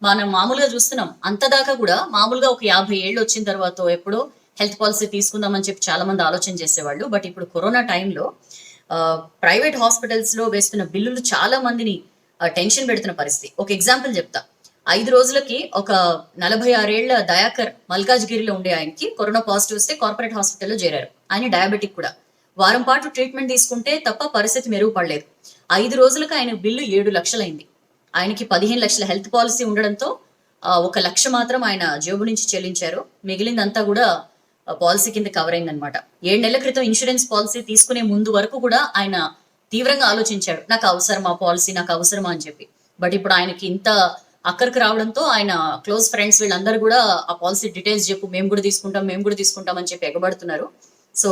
మనం మామూలుగా చూస్తున్నాం, అంతదాకా కూడా మామూలుగా ఒక 50 ఏళ్ళు వచ్చిన తర్వాత ఎప్పుడో హెల్త్ పాలసీ తీసుకుందామని చెప్పి చాలా మంది ఆలోచన చేసేవాళ్ళు. బట్ ఇప్పుడు కరోనా టైంలో ప్రైవేట్ హాస్పిటల్స్ లో వేస్తున్న బిల్లులు చాలా మందిని టెన్షన్ పెడుతున్న పరిస్థితి. ఒక ఎగ్జాంపుల్ చెప్తా. 5 రోజులకి ఒక 46 ఏళ్ల దయాకర్ మల్కాజ్గిరిలో ఉండే ఆయనకి కరోనా పాజిటివ్ వస్తే కార్పొరేట్ హాస్పిటల్లో చేరారు. ఆయన డయాబెటిక్ కూడా. వారం పాటు ట్రీట్మెంట్ తీసుకుంటే తప్ప పరిస్థితి మెరుగుపడలేదు. 5 రోజులకు ఆయన బిల్లు 7 లక్షలైంది. ఆయనకి 15 లక్షల హెల్త్ పాలసీ ఉండడంతో 1 లక్ష మాత్రం ఆయన జేబు నుంచి చెల్లించారు. మిగిలిందంతా కూడా పాలసీ కింద కవర్ అయిందనమాట. 7 నెలల క్రితం ఇన్సూరెన్స్ పాలసీ తీసుకునే ముందు వరకు కూడా ఆయన తీవ్రంగా ఆలోచించాడు, నాకు అవసరమా పాలసీ, నాకు అవసరమా అని చెప్పి. బట్ ఇప్పుడు ఆయనకి ఇంత అక్కడికి రావడంతో ఆయన క్లోజ్ ఫ్రెండ్స్ వీళ్ళందరూ కూడా ఆ పాలసీ డీటెయిల్స్ చెప్పు, మేము కూడా తీసుకుంటాం అని చెప్పి ఎగబడుతున్నారు. సో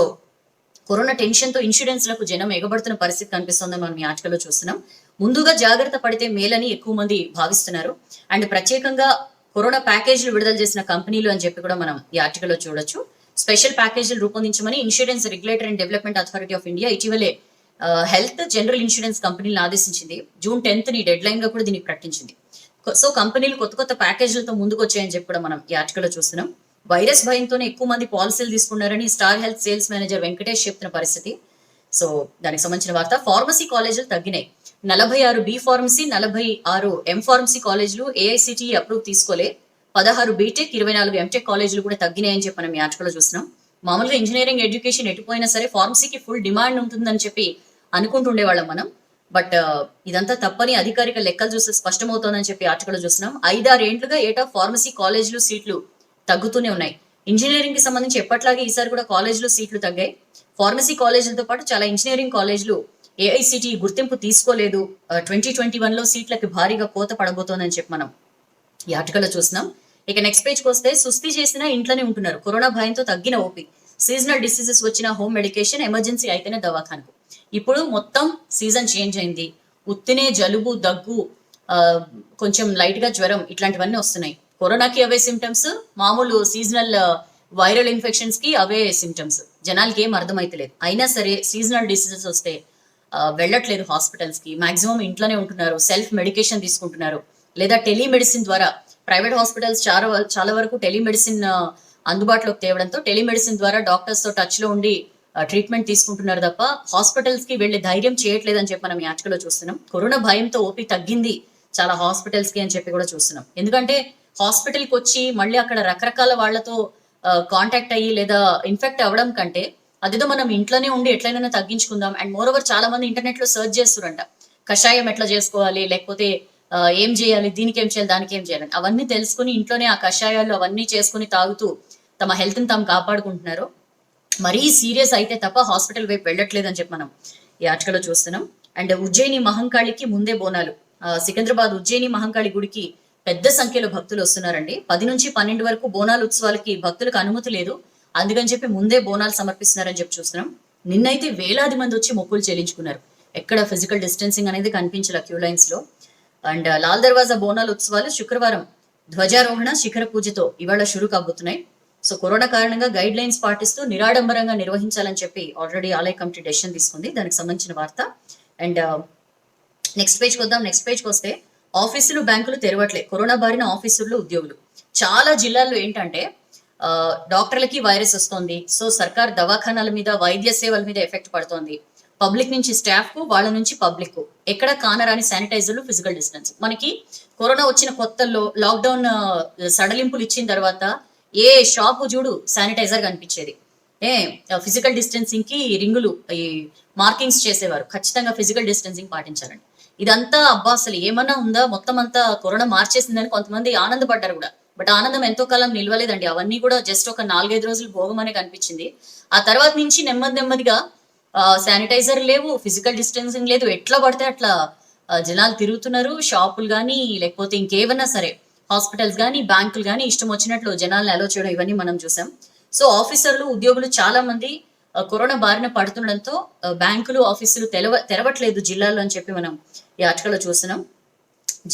కరోనా టెన్షన్ తో ఇన్సూరెన్స్ లకు జనం ఎగబడుతున్న పరిస్థితి కనిపిస్తుందని మనం ఈ ఆర్టికల్లో చూస్తున్నాం. ముందుగా జాగ్రత్త పడితే మేలని ఎక్కువ మంది భావిస్తున్నారు. అండ్ ప్రత్యేకంగా కరోనా ప్యాకేజీలు విడుదల చేసిన కంపెనీలు అని చెప్పి కూడా మనం ఈ ఆర్టికల్లో చూడొచ్చు. స్పెషల్ ప్యాకేజీలు రూపొందించమని insurance regulatory and development authority of India ఇటీవలే హెల్త్ జనరల్ ఇన్సూరెన్స్ కంపెనీలను ఆదేశించింది. జూన్ 10th డెడ్ లైన్ గా కూడా దీనికి ప్రకటించింది. సో కంపెనీలు కొత్త ప్యాకేజీలతో ముందుకు వచ్చాయని చెప్పి కూడా మనం ఈ ఆర్టికల్లో చూస్తున్నాం. వైరస్ భయంతోనే ఎక్కువ మంది పాలసీలు తీసుకున్నారని star health sales manager Venkatesh చెప్తున్న పరిస్థితి. సో దానికి సంబంధించిన వార్త. ఫార్మసీ కాలేజీలు తగ్గినాయి. 46 బి ఫార్మసీ, 46 ఎం ఫార్మసీ కాలేజీలు ఏఐసిటిఈ అప్రూవ్ తీసుకోలే. 16 బీటెక్, 24 ఎంటెక్ కాలేజీలు కూడా తగ్గినాయని చెప్పి మనం ఈ ఆర్టికల్లో చూస్తున్నాం. మామూలుగా ఇంజనీరింగ్ ఎడ్యుకేషన్ ఎటుపోయినా సరే ఫార్మసీకి ఫుల్ డిమాండ్ ఉంటుందని చెప్పి అనుకుంటుండేవాళ్ళం మనం. బట్ ఇదంతా తప్పని అధికారిక లెక్కలు చూస్తే స్పష్టమవుతోందని చెప్పి ఆర్టికల్లో చూస్తున్నాం. 5-6 ఏండ్లుగా ఏటా ఫార్మసీ కాలేజీలు సీట్లు తగ్గుతూనే ఉన్నాయి. ఇంజనీరింగ్ కి సంబంధించి ఎప్పట్లాగే ఈసారి కూడా కాలేజీలు సీట్లు తగ్గాయి. ఫార్మసీ కాలేజీలతో పాటు చాలా ఇంజనీరింగ్ కాలేజీలు ఏఐసిటిఈ గుర్తింపు తీసుకోలేదు. 2021లో సీట్లకి భారీగా కోత పడబోతోందని చెప్పి మనం ఈ ఆర్టికల్లో చూస్తున్నాం. ఇక నెక్స్ట్ పేజ్కి వస్తే, సుస్థి చేసినా ఇంట్లోనే ఉంటున్నారు. కరోనా భయంతో తగ్గిన ఓపీ. సీజనల్ డిసీజెస్ వచ్చిన హోమ్ మెడికేషన్, ఎమర్జెన్సీ అయితేనే దవాఖానకు. ఇప్పుడు మొత్తం సీజన్ చేంజ్ అయింది. ఉత్తినే జలుబు, దగ్గు, కొంచెం లైట్ గా జ్వరం ఇట్లాంటివన్నీ వస్తున్నాయి. కరోనాకి అవే సిమ్టమ్స్, మామూలు సీజనల్ వైరల్ ఇన్ఫెక్షన్స్ కి అవే సిమ్టమ్స్. జనాలకి ఏం అర్థమైతలేదు. అయినా సరే సీజనల్ డిసీజెస్ వస్తే వెళ్ళట్లేదు హాస్పిటల్స్ కి. మాక్సిమం ఇంట్లోనే ఉంటున్నారు, సెల్ఫ్ మెడికేషన్ తీసుకుంటున్నారు, లేదా టెలిమెడిసిన్ ద్వారా ప్రైవేట్ హాస్పిటల్స్ చాలా వరకు టెలిమెడిసిన్ అందుబాటులోకి తేవడంతో టెలిమెడిసిన్ ద్వారా డాక్టర్స్ తో టచ్ లో ఉండి ట్రీట్మెంట్ తీసుకుంటున్నారు తప్ప హాస్పిటల్స్ కి వెళ్లి ధైర్యం చేయట్లేదని చెప్పి మనం ఈ ఆర్టికల్లో చూస్తున్నాం. కరోనా భయంతో ఓపీ తగ్గింది చాలా హాస్పిటల్స్ కి అని చెప్పి కూడా చూస్తున్నాం. ఎందుకంటే హాస్పిటల్ కి వచ్చి మళ్ళీ అక్కడ రకరకాల వాళ్లతో కాంటాక్ట్ అయ్యి లేదా ఇన్ఫెక్ట్ అవ్వడం కంటే అదేదో మనం ఇంట్లోనే ఉండి ఎట్లయినా తగ్గించుకుందాం. అండ్ మోర్ ఓవర్ చాలా మంది ఇంటర్నెట్ లో సర్చ్ చేస్తురంట, కషాయం ఎట్లా చేసుకోవాలి, లేకపోతే ఏం చేయాలి, దీనికి ఏం చేయాలి, దానికి ఏం చేయాలి, అవన్నీ తెలుసుకుని ఇంట్లోనే ఆ కషాయాలు అవన్నీ చేసుకుని తాగుతూ తమ హెల్త్ ని తాము కాపాడుకుంటున్నారు. మరీ సీరియస్ అయితే తప్ప హాస్పిటల్ వైపు వెళ్ళట్లేదు అని చెప్పి మనం ఈ ఆర్టికల్లో చూస్తున్నాం. అండ్ ఉజ్జయిని మహంకాళికి ముందే బోనాలు. సికింద్రాబాద్ ఉజ్జయిని మహంకాళి గుడికి పెద్ద సంఖ్యలో భక్తులు వస్తున్నారండి. 10 నుంచి 12 వరకు బోనాలు ఉత్సవాలకి భక్తులకు అనుమతి లేదు, అందుకని చెప్పి ముందే బోనాలు సమర్పిస్తున్నారని చెప్పి చూస్తున్నాం. నిన్నైతే వేలాది మంది వచ్చి మొక్కులు చెల్లించుకున్నారు. ఎక్కడ ఫిజికల్ డిస్టెన్సింగ్ అనేది కనిపించలే క్యూ లైన్స్ లో. అండ్ లాల్ దర్వాజా బోనాలు ఉత్సవాలు శుక్రవారం ధ్వజారోహణ శిఖర పూజతో ఇవాళ షురు కాబోతున్నాయి. సో కరోనా కారణంగా గైడ్ లైన్స్ పాటిస్తూ నిరాడంబరంగా నిర్వహించాలని చెప్పి ఆల్రెడీ ఆలయ కమిటీ డెసిషన్ తీసుకుంది. దానికి సంబంధించిన వార్త. అండ్ నెక్స్ట్ పేజ్కి వద్దాం. నెక్స్ట్ పేజ్కి వస్తే ఆఫీసులు బ్యాంకులు తెరవట్లే, కరోనా బారిన ఆఫీసులు ఉద్యోగులు. చాలా జిల్లాల్లో ఏంటంటే డాక్టర్లకి వైరస్ వస్తుంది. సో సర్కార్ దవాఖానాల మీద వైద్య సేవల మీద ఎఫెక్ట్ పడుతోంది. పబ్లిక్ నుంచి స్టాఫ్ కు, వాళ్ళ నుంచి పబ్లిక్ కు ఎక్కడ కానరాని శానిటైజర్లు, ఫిజికల్ డిస్టెన్స్. మనకి కరోనా వచ్చిన కొత్తల్లో లాక్డౌన్ సడలింపులు ఇచ్చిన తర్వాత ఏ షాపు చూడు శానిటైజర్ కనిపించేది. ఫిజికల్ డిస్టెన్సింగ్ కి రింగులు ఈ మార్కింగ్స్ చేసేవారు, ఖచ్చితంగా ఫిజికల్ డిస్టెన్సింగ్ పాటించాలండి. ఇదంతా అబ్బా అసలు ఏమన్నా ఉందా, మొత్తం అంతా కరోనా మార్చేసిందని కొంతమంది ఆనందపడ్డారు కూడా. బట్ ఆనందం ఎంతో కాలం నిలవలేదండి. అవన్నీ కూడా జస్ట్ ఒక 4-5 రోజులు భోగమనే కనిపించింది. ఆ తర్వాత నుంచి నెమ్మదిగా శానిటైజర్ లేవు, ఫిజికల్ డిస్టెన్సింగ్ లేదు, ఎట్లా పడితే అట్లా జనాలు తిరుగుతున్నారు. షాపులు కానీ లేకపోతే ఇంకేమన్నా సరే హాస్పిటల్స్ కానీ బ్యాంకులు కానీ ఇష్టం వచ్చినట్లు జనాలను అలో చేయడం ఇవన్నీ మనం చూసాం. సో ఆఫీసర్లు ఉద్యోగులు చాలా మంది కరోనా బారిన పడుతుండడంతో బ్యాంకులు ఆఫీసులు తెరవట్లేదు జిల్లాల్లో అని చెప్పి మనం ఈ ఆర్టికల్లో చూస్తున్నాం.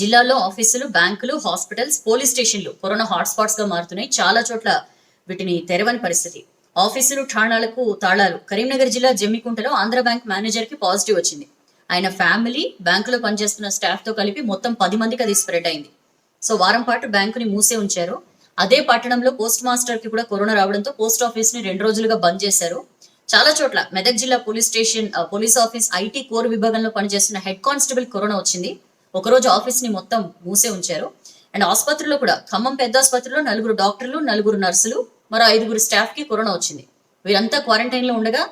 జిల్లాల్లో ఆఫీసులు, బ్యాంకులు, హాస్పిటల్స్, పోలీస్ స్టేషన్లు కరోనా హాట్స్పాట్స్ గా మారుతున్నాయి. చాలా చోట్ల వీటిని తెరవని పరిస్థితి. ఆఫీసులు, ఠాణాలకు తాళాలు. కరీంనగర్ జిల్లా జమ్మికుంటలో ఆంధ్ర బ్యాంక్ మేనేజర్ కి పాజిటివ్ వచ్చింది. ఆయన ఫ్యామిలీ, బ్యాంకులో పనిచేస్తున్న స్టాఫ్ తో కలిపి మొత్తం 10 మందికి అది స్ప్రెడ్ అయింది. సో వారం పాటు బ్యాంకుని మూసే ఉంచారు. అదే పట్టణంలో పోస్ట్ మాస్టర్ కి కూడా కరోనా రావడంతో పోస్ట్ ఆఫీస్ ని 2 రోజులుగా బంద్ చేశారు. చాలా చోట్ల మెదక్ జిల్లా police station, police office, IT core విభాగంలో పనిచేస్తున్న హెడ్ కానిస్టేబుల్ కరోనా వచ్చింది. ఒకరోజు ఆఫీస్ ని మొత్తం మూసే ఉంచారు. అండ్ ఆసుపత్రిలో కూడా ఖమ్మం పెద్ద ఆసుపత్రిలో 4 డాక్టర్లు, 4 నర్సులు, మరో 5 స్టాఫ్ కి కరోనా వచ్చింది. వీరంతా క్వారంటైన్ లో ఉండగా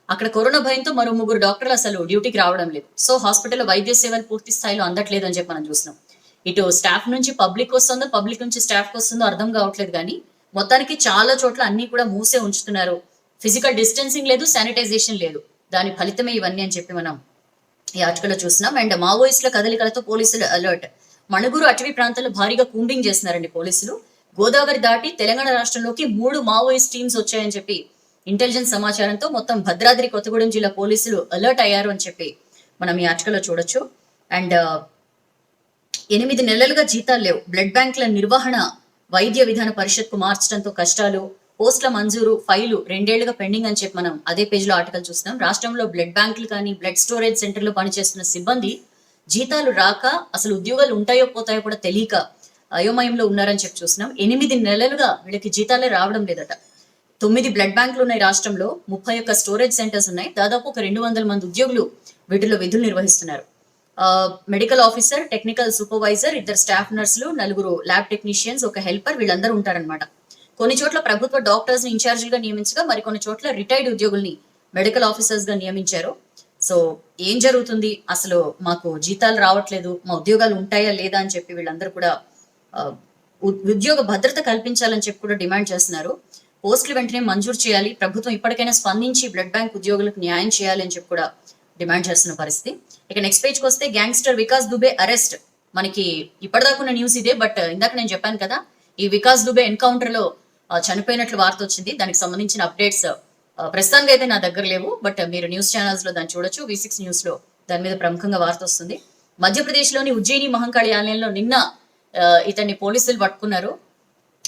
అక్కడ కరోనా భయంతో మరో 3 డాక్టర్లు అసలు డ్యూటీకి రావడం లేదు. సో హాస్పిటల్లో వైద్య సేవలు పూర్తి స్థాయిలో అందట్లేదు అని చెప్పి మనం చూస్తున్నాం. ఇటు స్టాఫ్ నుంచి పబ్లిక్ వస్తుందో, పబ్లిక్ నుంచి స్టాఫ్ వస్తుందో అర్థం కావట్లేదు. కానీ మొత్తానికి చాలా చోట్ల అన్ని కూడా మూసే ఉంచుతున్నారు. ఫిజికల్ డిస్టెన్సింగ్ లేదు, శానిటైజేషన్ లేదు. దాని ఫలితమే ఇవన్నీ అని చెప్పి మనం ఈ ఆర్టికల్లో చూస్తున్నాం. అండ్ మావోయిస్టుల కదలికలతో పోలీసులు అలర్ట్. మణుగూరు అటవీ ప్రాంతాల్లో భారీగా కూంబింగ్ చేస్తున్నారండి పోలీసులు. గోదావరి దాటి తెలంగాణ రాష్ట్రంలోకి 3 మావోయిస్ట్ టీమ్స్ వచ్చాయని చెప్పి ఇంటెలిజెన్స్ సమాచారంతో మొత్తం భద్రాద్రి కొత్తగూడెం జిల్లా పోలీసులు అలర్ట్ అయ్యారు అని చెప్పి మనం ఈ ఆర్టికల్లో చూడొచ్చు. అండ్ 8 నెలలుగా జీతాలు లేవు. బ్లడ్ బ్యాంకుల నిర్వహణ వైద్య విధాన పరిషత్కు మార్చడంతో కష్టాలు. పోస్టుల మంజూరు ఫైలు 2 ఏళ్లుగా పెండింగ్ అని చెప్పి మనం అదే పేజ్ లో ఆర్టికల్ చూస్తున్నాం. రాష్ట్రంలో బ్లడ్ బ్యాంకులు కానీ బ్లడ్ స్టోరేజ్ సెంటర్లో పనిచేస్తున్న సిబ్బంది జీతాలు రాక అసలు ఉద్యోగాలు ఉంటాయో పోతాయో కూడా తెలియక అయోమయంలో ఉన్నారని చెప్పి చూస్తున్నాం. 8 నెలలుగా వీళ్ళకి జీతాలే రావడం లేదట. 9 బ్లడ్ బ్యాంకులు ఉన్నాయి రాష్ట్రంలో, 31 స్టోరేజ్ సెంటర్స్ ఉన్నాయి. దాదాపు ఒక 200 మంది ఉద్యోగులు వీటిలో విధులు నిర్వహిస్తున్నారు. Medical officer, technical supervisor, 2 staff నర్సులు, 4 ల్యాబ్ టెక్నీషియన్స్, ఒక హెల్పర్, వీళ్ళందరూ ఉంటారనమాట. కొన్ని చోట్ల ప్రభుత్వ డాక్టర్స్ ని ఇన్ఛార్జీలుగా నియమించగా మరికొన్ని చోట్ల రిటైర్డ్ ఉద్యోగుల్ని మెడికల్ ఆఫీసర్స్ గా నియమించారు. సో ఏం జరుగుతుంది, అసలు మాకు జీతాలు రావట్లేదు, మా ఉద్యోగాలు ఉంటాయా లేదా అని చెప్పి వీళ్ళందరూ కూడా ఉద్యోగ భద్రత కల్పించాలని చెప్పి కూడా డిమాండ్ చేస్తున్నారు. పోస్టులు వెంటనే మంజూరు చేయాలి, ప్రభుత్వం ఇప్పటికైనా స్పందించి బ్లడ్ బ్యాంక్ ఉద్యోగులకు న్యాయం చేయాలి అని చెప్పి కూడా డిమాండ్ చేస్తున్న పరిస్థితి. ఇక నెక్స్ట్ పేజ్కి వస్తే గ్యాంగ్స్టర్ వికాస్ దుబే అరెస్ట్. మనకి ఇప్పటిదాకా న్యూస్ ఇదే, బట్ ఇందాక నేను చెప్పాను కదా ఈ వికాస్ దుబే ఎన్కౌంటర్ లో చనిపోయినట్లు వార్త వచ్చింది. దానికి సంబంధించిన అప్డేట్స్ ప్రస్తుతానికి అయితే నా దగ్గర లేవు, బట్ మీరు న్యూస్ ఛానల్స్ లో దాన్ని చూడొచ్చు. V6 న్యూస్ లో దాని మీద ప్రముఖంగా వార్త వస్తుంది. మధ్యప్రదేశ్ లోని ఉజ్జయిని మహంకాళి ఆలయంలో నిన్న ఇతన్ని పోలీసులు పట్టుకున్నారు.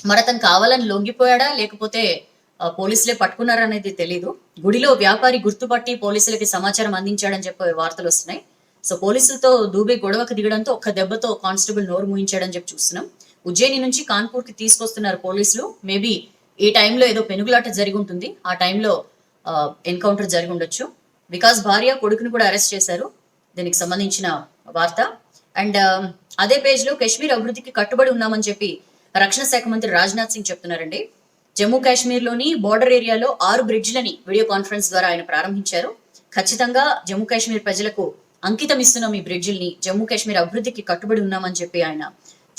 మరి అతను కావాలని లొంగిపోయాడా లేకపోతే పోలీసులే పట్టుకున్నారనేది తెలీదు. గుడిలో వ్యాపారి గుర్తుపట్టి పోలీసులకి సమాచారం అందించాడని చెప్పే వార్తలు వస్తున్నాయి. సో పోలీసులతో దూబే గొడవకు దిగడంతో ఒక్క దెబ్బతో కానిస్టేబుల్ నోరు మూయించాడని చెప్పి చూస్తున్నాం. ఉజ్జయిని నుంచి కాన్పూర్ కి తీసుకొస్తున్నారు పోలీసులు. మేబీ ఈ టైంలో ఏదో పెనుగులాట జరిగి ఉంటుంది, ఆ టైంలో ఎన్కౌంటర్ జరిగి ఉండొచ్చు. వికాస్ భార్య కొడుకుని కూడా అరెస్ట్ చేశారు. దీనికి సంబంధించిన వార్త. అండ్ అదే పేజ్ లో కాశ్మీర్ అభివృద్ధికి కట్టుబడి ఉన్నామని చెప్పి రక్షణ శాఖ మంత్రి రాజ్నాథ్ సింగ్ చెప్తున్నారండి. జమ్మూ కాశ్మీర్ లోని బోర్డర్ ఏరియాలో 6 బ్రిడ్జ్లని వీడియో కాన్ఫరెన్స్ ద్వారా ఆయన ప్రారంభించారు. ఖచ్చితంగా జమ్మూ కాశ్మీర్ ప్రజలకు అంకితం ఇస్తున్నాం ఈ బ్రిడ్జిల్ని, జమ్మూ కాశ్మీర్ అభివృద్ధికి కట్టుబడి ఉన్నామని చెప్పి ఆయన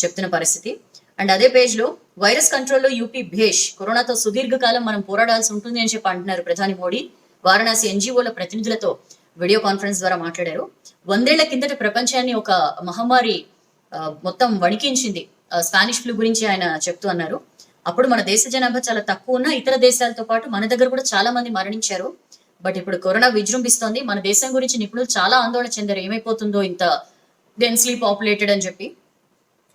చెప్తున్న పరిస్థితి. అండ్ అదే పేజ్ లో వైరస్ కంట్రోల్లో యూపీ భేష్, కరోనాతో సుదీర్ఘకాలం మనం పోరాడాల్సి ఉంటుంది అని చెప్పి అంటున్నారు ప్రధాని మోడీ. వారణాసి ఎన్జిఓల ప్రతినిధులతో వీడియో కాన్ఫరెన్స్ ద్వారా మాట్లాడారు. 100 ఏళ్ల కిందట ప్రపంచాన్ని ఒక మహమ్మారి మొత్తం వణికించింది. స్పానిష్ ఫ్లూ గురించి ఆయన చెప్తూ అన్నారు. అప్పుడు మన దేశ జనాభా చాలా తక్కువ ఉన్న ఇతర దేశాలతో పాటు మన దగ్గర కూడా చాలా మంది మరణించారు. బట్ ఇప్పుడు కరోనా విజృంభిస్తోంది. మన దేశం గురించి నిపుణులు చాలా ఆందోళన చెందారు, ఏమైపోతుందో ఇంత డెన్స్లీ పాపులేటెడ్ అని చెప్పి.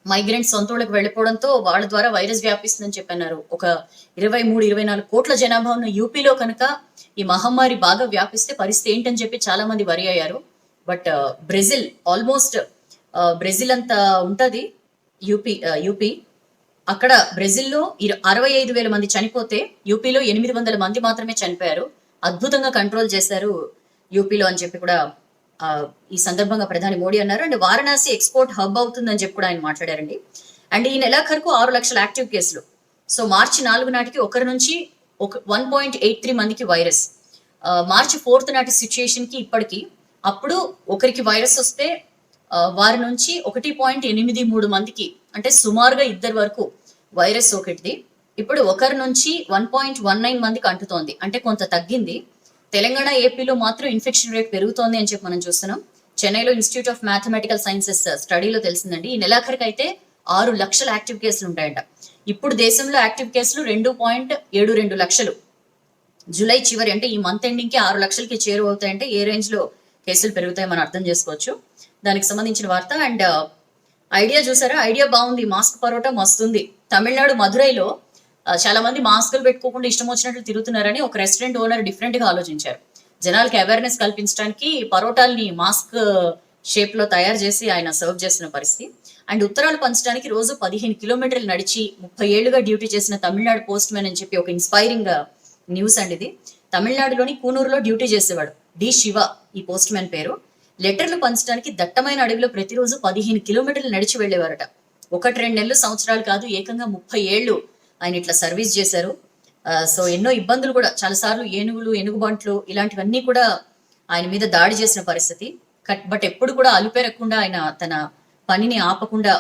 మైగ్రెంట్స్ సొంతూళ్ళకి వెళ్ళిపోవడంతో వాళ్ళ ద్వారా వైరస్ వ్యాపిస్తుందని చెప్పన్నారు. ఒక 23-24 కోట్ల జనాభా ఉన్న యూపీలో కనుక ఈ మహమ్మారి బాగా వ్యాపిస్తే పరిస్థితి ఏంటని చెప్పి చాలా మంది వరి అయ్యారు. బట్ బ్రెజిల్ ఆల్మోస్ట్ బ్రెజిల్ అంత ఉంటది యూపీ. అక్కడ బ్రెజిల్లో 65,000 మంది చనిపోతే యూపీలో 800 మంది మాత్రమే చనిపోయారు. అద్భుతంగా కంట్రోల్ చేశారు యూపీలో అని చెప్పి కూడా ఈ సందర్భంగా ప్రధాని మోడీ అన్నారు. అండ్ వారణాసి ఎక్స్పోర్ట్ హబ్ అవుతుందని చెప్పి కూడా ఆయన మాట్లాడారండి. అండ్ ఈ నెలాఖరుకు 6 లక్షల యాక్టివ్ కేసులు. సో మార్చి 4 నాటికి ఒకరి నుంచి 1.83 మందికి వైరస్. మార్చి 4 నాటి సిచ్యుయేషన్ కి ఇప్పటికి, అప్పుడు ఒకరికి వైరస్ వస్తే వారి నుంచి 1.83 మందికి, అంటే సుమారుగా 2 వరకు వైరస్ సోకింది. ఇప్పుడు ఒకరి నుంచి 1.19 మందికి అంటుతోంది, అంటే కొంత తగ్గింది. తెలంగాణ ఏపీలో మాత్రం ఇన్ఫెక్షన్ రేట్ పెరుగుతోంది అని చెప్పి మనం చూస్తున్నాం. చెన్నైలో ఇన్స్టిట్యూట్ ఆఫ్ మ్యాథమెటికల్ సైన్సెస్ స్టడీలో తెలిసిందండి. ఈ నెలాఖరికి అయితే 6 లక్షల యాక్టివ్ కేసులు ఉంటాయంట. ఇప్పుడు దేశంలో యాక్టివ్ కేసులు 2.72 లక్షలు. జూలై చివరి అంటే ఈ మంత్ ఎండింగ్ కి 6 లక్షలకి చేరువవుతాయంటే ఏ రేంజ్ లో కేసులు పెరుగుతాయో మనం అర్థం చేసుకోవచ్చు. దానికి సంబంధించిన వార్త. అండ్ ఐడియా చూసారా, ఐడియా బాగుంది, మాస్క్ పరోటా మస్తుంది. తమిళనాడు మధురైలో చాలా మంది మాస్కులు పెట్టుకోకుండా ఇష్టం వచ్చినట్లు తిరుగుతున్నారని ఒక రెస్టారెంట్ ఓనర్ డిఫరెంట్ గా ఆలోచించారు. జనాలకి అవేర్నెస్ కల్పించడానికి పరోటాల్ని మాస్క్ షేప్ లో తయారు చేసి ఆయన సర్వ్ చేసిన పరిస్థితి. అండ్ ఉత్తరాలు పంచడానికి రోజు 15 కిలోమీటర్లు నడిచి 30 ఏళ్లుగా డ్యూటీ చేసిన తమిళనాడు పోస్ట్ మ్యాన్ అని చెప్పి ఒక ఇన్స్పైరింగ్ న్యూస్ అండి ఇది. తమిళనాడులోని కూనూరులో డ్యూటీ చేసేవాడు డి శివ, ఈ పోస్ట్ మ్యాన్ పేరు. లెటర్లు పంచడానికి దట్టమైన అడవిలో ప్రతిరోజు 15 కిలోమీటర్లు నడిచి వెళ్లేవారట. 1-2 నెలలు, సంవత్సరాలు కాదు, ఏకంగా 30 ఏళ్లు ఆయన ఇట్లా సర్వీస్ చేశారు. సో ఎన్నో ఇబ్బందులు కూడా, చాలాసార్లు ఏనుగులు, ఎనుగుబంట్లు ఇలాంటివన్నీ కూడా ఆయన మీద దాడి చేసిన పరిస్థితి. బట్ ఎప్పుడు కూడా అలుపెరగకుండా ఆయన తన పనిని ఆపకుండా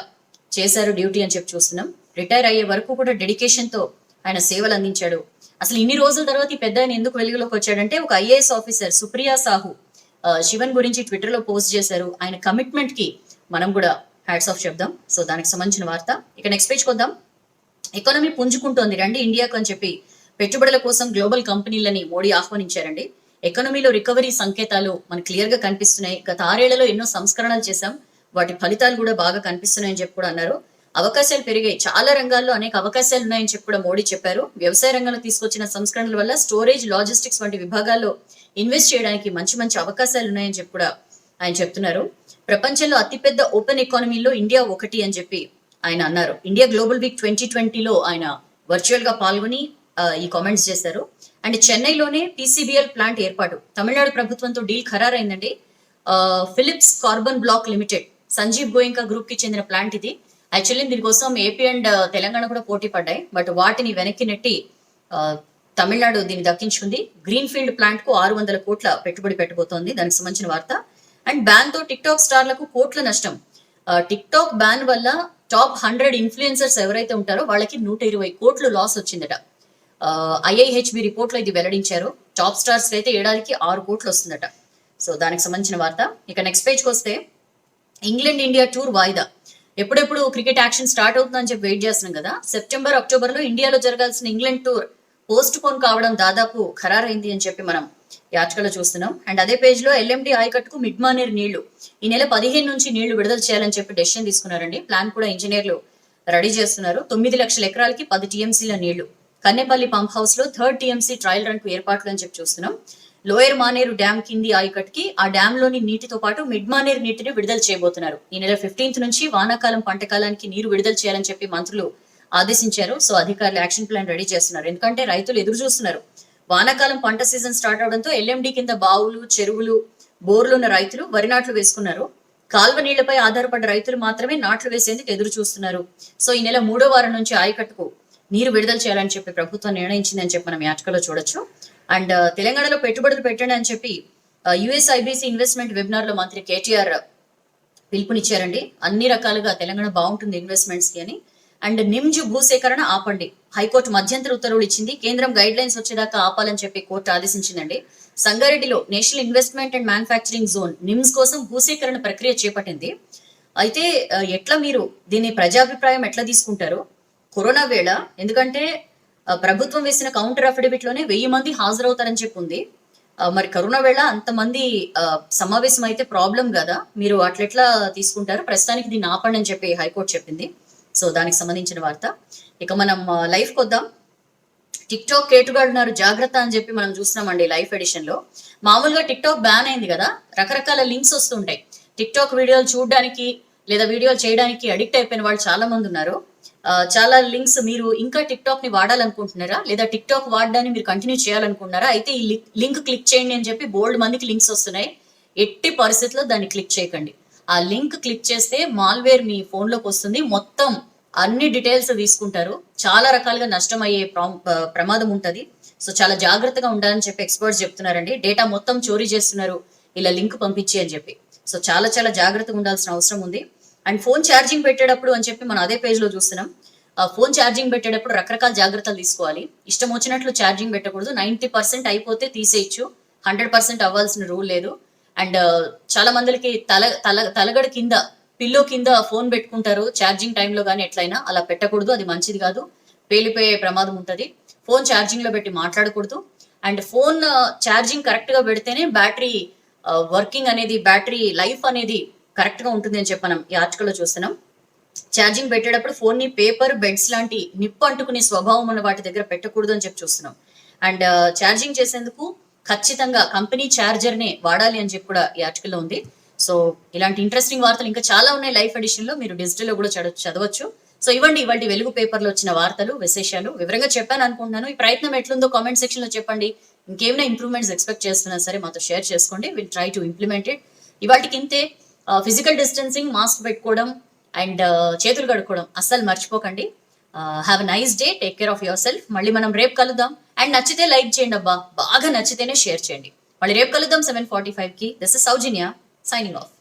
చేశారు డ్యూటీ అని చెప్పి చూస్తున్నాం. రిటైర్ అయ్యే వరకు కూడా డెడికేషన్ తో ఆయన సేవలు అందించాడు. అసలు ఇన్ని రోజుల తర్వాత ఈ పెద్ద ఆయన ఎందుకు వెలుగులోకి వచ్చాడంటే, ఒక ఐఏఎస్ ఆఫీసర్ సుప్రియా సాహు శివన్ గురించి ట్విట్టర్ లో పోస్ట్ చేశారు. ఆయన కమిట్మెంట్ కి మనం కూడా హ్యాట్స్ ఆఫ్ చెప్దాం. సో దానికి సంబంధించిన వార్త. ఇక నెక్స్ట్ పేజ్ కొద్దాం. ఎకానమీ పుంజుకుంటోంది, రండి ఇండియాకు అని చెప్పి పెట్టుబడుల కోసం గ్లోబల్ కంపెనీలని మోడీ ఆహ్వానించారండి. ఎకానమీలో రికవరీ సంకేతాలు మనకు క్లియర్ గా కనిపిస్తున్నాయి. గత 6 ఏళ్లలో ఎన్నో సంస్కరణలు చేశాం, వాటి ఫలితాలు కూడా బాగా కనిపిస్తున్నాయని చెప్పి కూడా అన్నారు. అవకాశాలు పెరిగాయి, చాలా రంగాల్లో అనేక అవకాశాలు ఉన్నాయని చెప్పి కూడా మోడీ చెప్పారు. వ్యవసాయ రంగంలో తీసుకొచ్చిన సంస్కరణల వల్ల స్టోరేజ్, లాజిస్టిక్స్ వంటి విభాగాల్లో ఇన్వెస్ట్ చేయడానికి మంచి మంచి అవకాశాలు ఉన్నాయని చెప్పి కూడా ఆయన చెప్తున్నారు. ప్రపంచంలో అతిపెద్ద ఓపెన్ ఎకానమీలో ఇండియా ఒకటి అని చెప్పి ఆయన అన్నారు. ఇండియా గ్లోబల్ వీక్ 2020లో ఆయన వర్చువల్ గా పాల్గొని ఈ కామెంట్స్ చేశారు. అండ్ చెన్నైలోనే పీసీబీఎల్ ప్లాంట్ ఏర్పాటు, తమిళనాడు ప్రభుత్వంతో డీల్ ఖరారైందండి. Philips carbon black limited, Sanjiv Goenka group కి చెందిన ప్లాంట్ ఇది. యాక్చువల్లీ దీనికోసం ఏపీ అండ్ తెలంగాణ కూడా పోటీ పడ్డాయి, బట్ వాటిని వెనక్కి నెట్టి తమిళనాడు దీన్ని దక్కించుకుంది. గ్రీన్ ఫీల్డ్ ప్లాంట్ కు 600 కోట్ల పెట్టుబడి పెట్టబోతోంది. దానికి సంబంధించిన వార్త. అండ్ బ్యాన్ తో టిక్ టాక్ స్టార్లకు కోట్ల నష్టం. టిక్ టాక్ బ్యాన్ వల్ల టాప్ 100 ఇన్ఫ్లుయెన్సర్స్ ఎవరైతే ఉంటారో వాళ్ళకి 120 కోట్లు లాస్ వచ్చిందట. ఐఐహెచ్బి రిపోర్ట్ లో ఇది వెల్లడించారు. టాప్ స్టార్స్ అయితే ఏడాదికి 6 కోట్లు వస్తుందట. సో దానికి సంబంధించిన వార్త. ఇక నెక్స్ట్ పేజ్ కి వస్తే, ఇంగ్లాండ్ ఇండియా టూర్ వాయిదా. ఎప్పుడెప్పుడు క్రికెట్ యాక్షన్ స్టార్ట్ అవుతుందని చెప్పి వెయిట్ చేస్తున్నాం కదా. సెప్టెంబర్, అక్టోబర్ లో ఇండియాలో జరగాల్సిన ఇంగ్లాండ్ టూర్ పోస్ట్ పోన్ కావడం దాదాపు ఖరారైంది అని చెప్పి మనం ఈ ఆర్టికల్లో చూస్తున్నాం. అండ్ అదే పేజ్ లో ఎల్ఎండి ఆయకట్టుకు మిడ్ మానేర్ నీళ్లు ఈ నెల 15 నుంచి నీళ్లు విడుదల చేయాలని చెప్పి డెసిషన్ తీసుకున్నారండి. ప్లాన్ కూడా ఇంజనీర్లు రెడీ చేస్తున్నారు. 9 లక్షల ఎకరాలకి 10 టీఎంసీల నీళ్లు. కన్నెపల్లి పంప్ హౌస్ లో 3rd టీఎంసీ ట్రయల్ రన్ కు ఏర్పాట్లు అని చెప్పి చూస్తున్నాం. లోయర్ మానేరు డ్యామ్ కింది ఆయకట్కి ఆ డ్యామ్ లోని నీటితో పాటు మిడ్ మానేరు నీటిని విడుదల చేయబోతున్నారు. ఈ నెల 15th నుంచి వానాకాలం పంట కాలానికి నీరు విడుదల చేయాలని చెప్పి మంత్రులు ఆదేశించారు. సో అధికారులు యాక్షన్ ప్లాన్ రెడీ చేస్తున్నారు. ఎందుకంటే రైతులు ఎదురు చూస్తున్నారు. వానాకాలం పంట సీజన్ స్టార్ట్ అవడంతో ఎల్ఎండి కింద బావులు, చెరువులు, బోర్లు ఉన్న రైతులు వరి నాట్లు వేసుకున్నారు. కాల్వ నీళ్లపై ఆధారపడ్డ రైతులు మాత్రమే నాట్లు వేసేందుకు ఎదురు చూస్తున్నారు. సో ఈ నెల 3వ వారం నుంచి ఆయకట్టుకు నీరు విడుదల చేయాలని చెప్పి ప్రభుత్వం నిర్ణయించిందని చెప్పి మనం యాచకలో చూడొచ్చు. అండ్ తెలంగాణలో పెట్టుబడులు పెట్టండి అని చెప్పి యుఎస్ఐబిసి ఇన్వెస్ట్మెంట్ వెబినార్ లో మంత్రి కేటీఆర్ పిలుపునిచ్చారండి. అన్ని రకాలుగా తెలంగాణ బాగుంటుంది ఇన్వెస్ట్మెంట్స్ కి అని. అండ్ నిమ్జ్ భూసేకరణ ఆపండి, హైకోర్టు మధ్యంతర ఉత్తర్వులు ఇచ్చింది. కేంద్రం గైడ్ లైన్స్ వచ్చేదాకా ఆపాలని చెప్పి కోర్టు ఆదేశించిందండి. సంగారెడ్డిలో national investment and manufacturing zone NIMZ కోసం భూసేకరణ ప్రక్రియ చేపట్టింది. అయితే ఎట్లా మీరు దీన్ని ప్రజాభిప్రాయం ఎట్లా తీసుకుంటారు కరోనా వేళ? ఎందుకంటే ప్రభుత్వం వేసిన కౌంటర్ అఫిడవిట్ లోనే 1000 మంది హాజరవుతారని చెప్పి ఉంది. మరి కరోనా వేళ అంతమంది సమావేశం అయితే ప్రాబ్లం కదా, మీరు అట్లెట్లా తీసుకుంటారు? ప్రస్తుతానికి దీన్ని ఆపండి అని చెప్పి హైకోర్టు చెప్పింది. సో దానికి సంబంధించిన వార్త. ఇక మనం లైఫ్ కొద్దాం. టిక్ టాక్ కేటుగాడున్నారు జాగ్రత్త అని చెప్పి మనం చూస్తున్నామండి లైఫ్ ఎడిషన్ లో. మామూలుగా టిక్ టాక్ బ్యాన్ అయింది కదా, రకరకాల లింక్స్ వస్తుంటాయి. టిక్ టాక్ వీడియోలు చూడడానికి లేదా వీడియోలు చేయడానికి అడిక్ట్ అయిపోయిన వాళ్ళు చాలా మంది ఉన్నారు. చాలా లింక్స్, మీరు ఇంకా టిక్ టాక్ ని వాడాలనుకుంటున్నారా లేదా టిక్ టాక్ వాడడాన్ని మీరు కంటిన్యూ చేయాలనుకుంటున్నారా? అయితే ఈ లింక్ క్లిక్ చేయండి అని చెప్పి బోల్డ్ మందికి లింక్స్ వస్తున్నాయి. ఎట్టి పరిస్థితుల్లో దాన్ని క్లిక్ చేయకండి. ఆ లింక్ క్లిక్ చేస్తే మాల్వేర్ మీ ఫోన్ లోకి వస్తుంది, మొత్తం అన్ని డీటెయిల్స్ తీసుకుంటారు. చాలా రకాలుగా నష్టం అయ్యే ప్రమాదం ఉంటది. సో చాలా జాగ్రత్తగా ఉండాలని చెప్పి ఎక్స్పర్ట్స్ చెప్తున్నారండి. డేటా మొత్తం చోరీ చేస్తున్నారు ఇలా లింక్ పంపించి అని చెప్పి. సో చాలా చాలా జాగ్రత్తగా ఉండాల్సిన అవసరం ఉంది. అండ్ ఫోన్ ఛార్జింగ్ పెట్టేటప్పుడు అని చెప్పి మనం అదే పేజ్ లో చూస్తున్నాం. ఫోన్ ఛార్జింగ్ పెట్టేటప్పుడు రకరకాల జాగ్రత్తలు తీసుకోవాలి. ఇష్టం వచ్చినట్లు ఛార్జింగ్ పెట్టకూడదు. 90% అయిపోతే తీసేయచ్చు, 100% అవ్వాల్సిన రూల్ లేదు. అండ్ చాలా మందికి తలగడ కింద, పిల్లో కింద ఫోన్ పెట్టుకుంటారు ఛార్జింగ్ టైంలో, కానీ ఎట్లయినా అలా పెట్టకూడదు, అది మంచిది కాదు, పేలిపోయే ప్రమాదం ఉంటుంది. ఫోన్ ఛార్జింగ్ లో పెట్టి మాట్లాడకూడదు. అండ్ ఫోన్ ఛార్జింగ్ కరెక్ట్ గా పెడితేనే బ్యాటరీ వర్కింగ్ అనేది, బ్యాటరీ లైఫ్ అనేది కరెక్ట్ గా ఉంటుంది అని చెప్పి మనం ఈ ఆర్టికల్ లో చూస్తున్నాం. ఛార్జింగ్ పెట్టేటప్పుడు ఫోన్ ని పేపర్, బెడ్స్ లాంటి నిప్పు అంటుకునే స్వభావం ఉన్న వాటి దగ్గర పెట్టకూడదు అని చెప్పి చూస్తున్నాం. అండ్ ఛార్జింగ్ చేసేందుకు ఖచ్చితంగా కంపెనీ ఛార్జర్ నే వాడాలి అని చెప్పి కూడా ఈ ఆర్టికల్ లో ఉంది. సో ఇలాంటి ఇంట్రెస్టింగ్ వార్తలు ఇంకా చాలా ఉన్నాయి లైఫ్ ఎడిషన్ లో, మీరు డిజిటల్ లో కూడా చదవచ్చు. సో ఇవ్వండి ఇవాళ వెలుగు పేపర్ లో వచ్చిన వార్తలు, విశేషాలు వివరంగా చెప్పాను అనుకుంటున్నాను. ఈ ప్రయత్నం ఎట్లుందో కామెంట్ సెక్షన్ లో చెప్పండి. ఇంకేమైనా ఇంప్రూవ్మెంట్స్ ఎక్స్పెక్ట్ చేస్తున్నా సరే మాతో షేర్ చేసుకోండి. Will try to implement it. ఇవాటికి ఇంతే. ఫిజికల్ డిస్టెన్సింగ్, మాస్క్ పెట్టుకోవడం అండ్ చేతులు కడుక్కోవడం అస్సలు మర్చిపోకండి. Have a nice day, take care of yourself. మళ్ళీ మనం రేపు కలుద్దాం. అండ్ నచ్చితే లైక్ చేయండి అబ్బా, బాగా నచ్చితేనే షేర్ చేయండి. మళ్ళీ రేపు కలుద్దాం 7:45 కి. This is Soujanya signing off.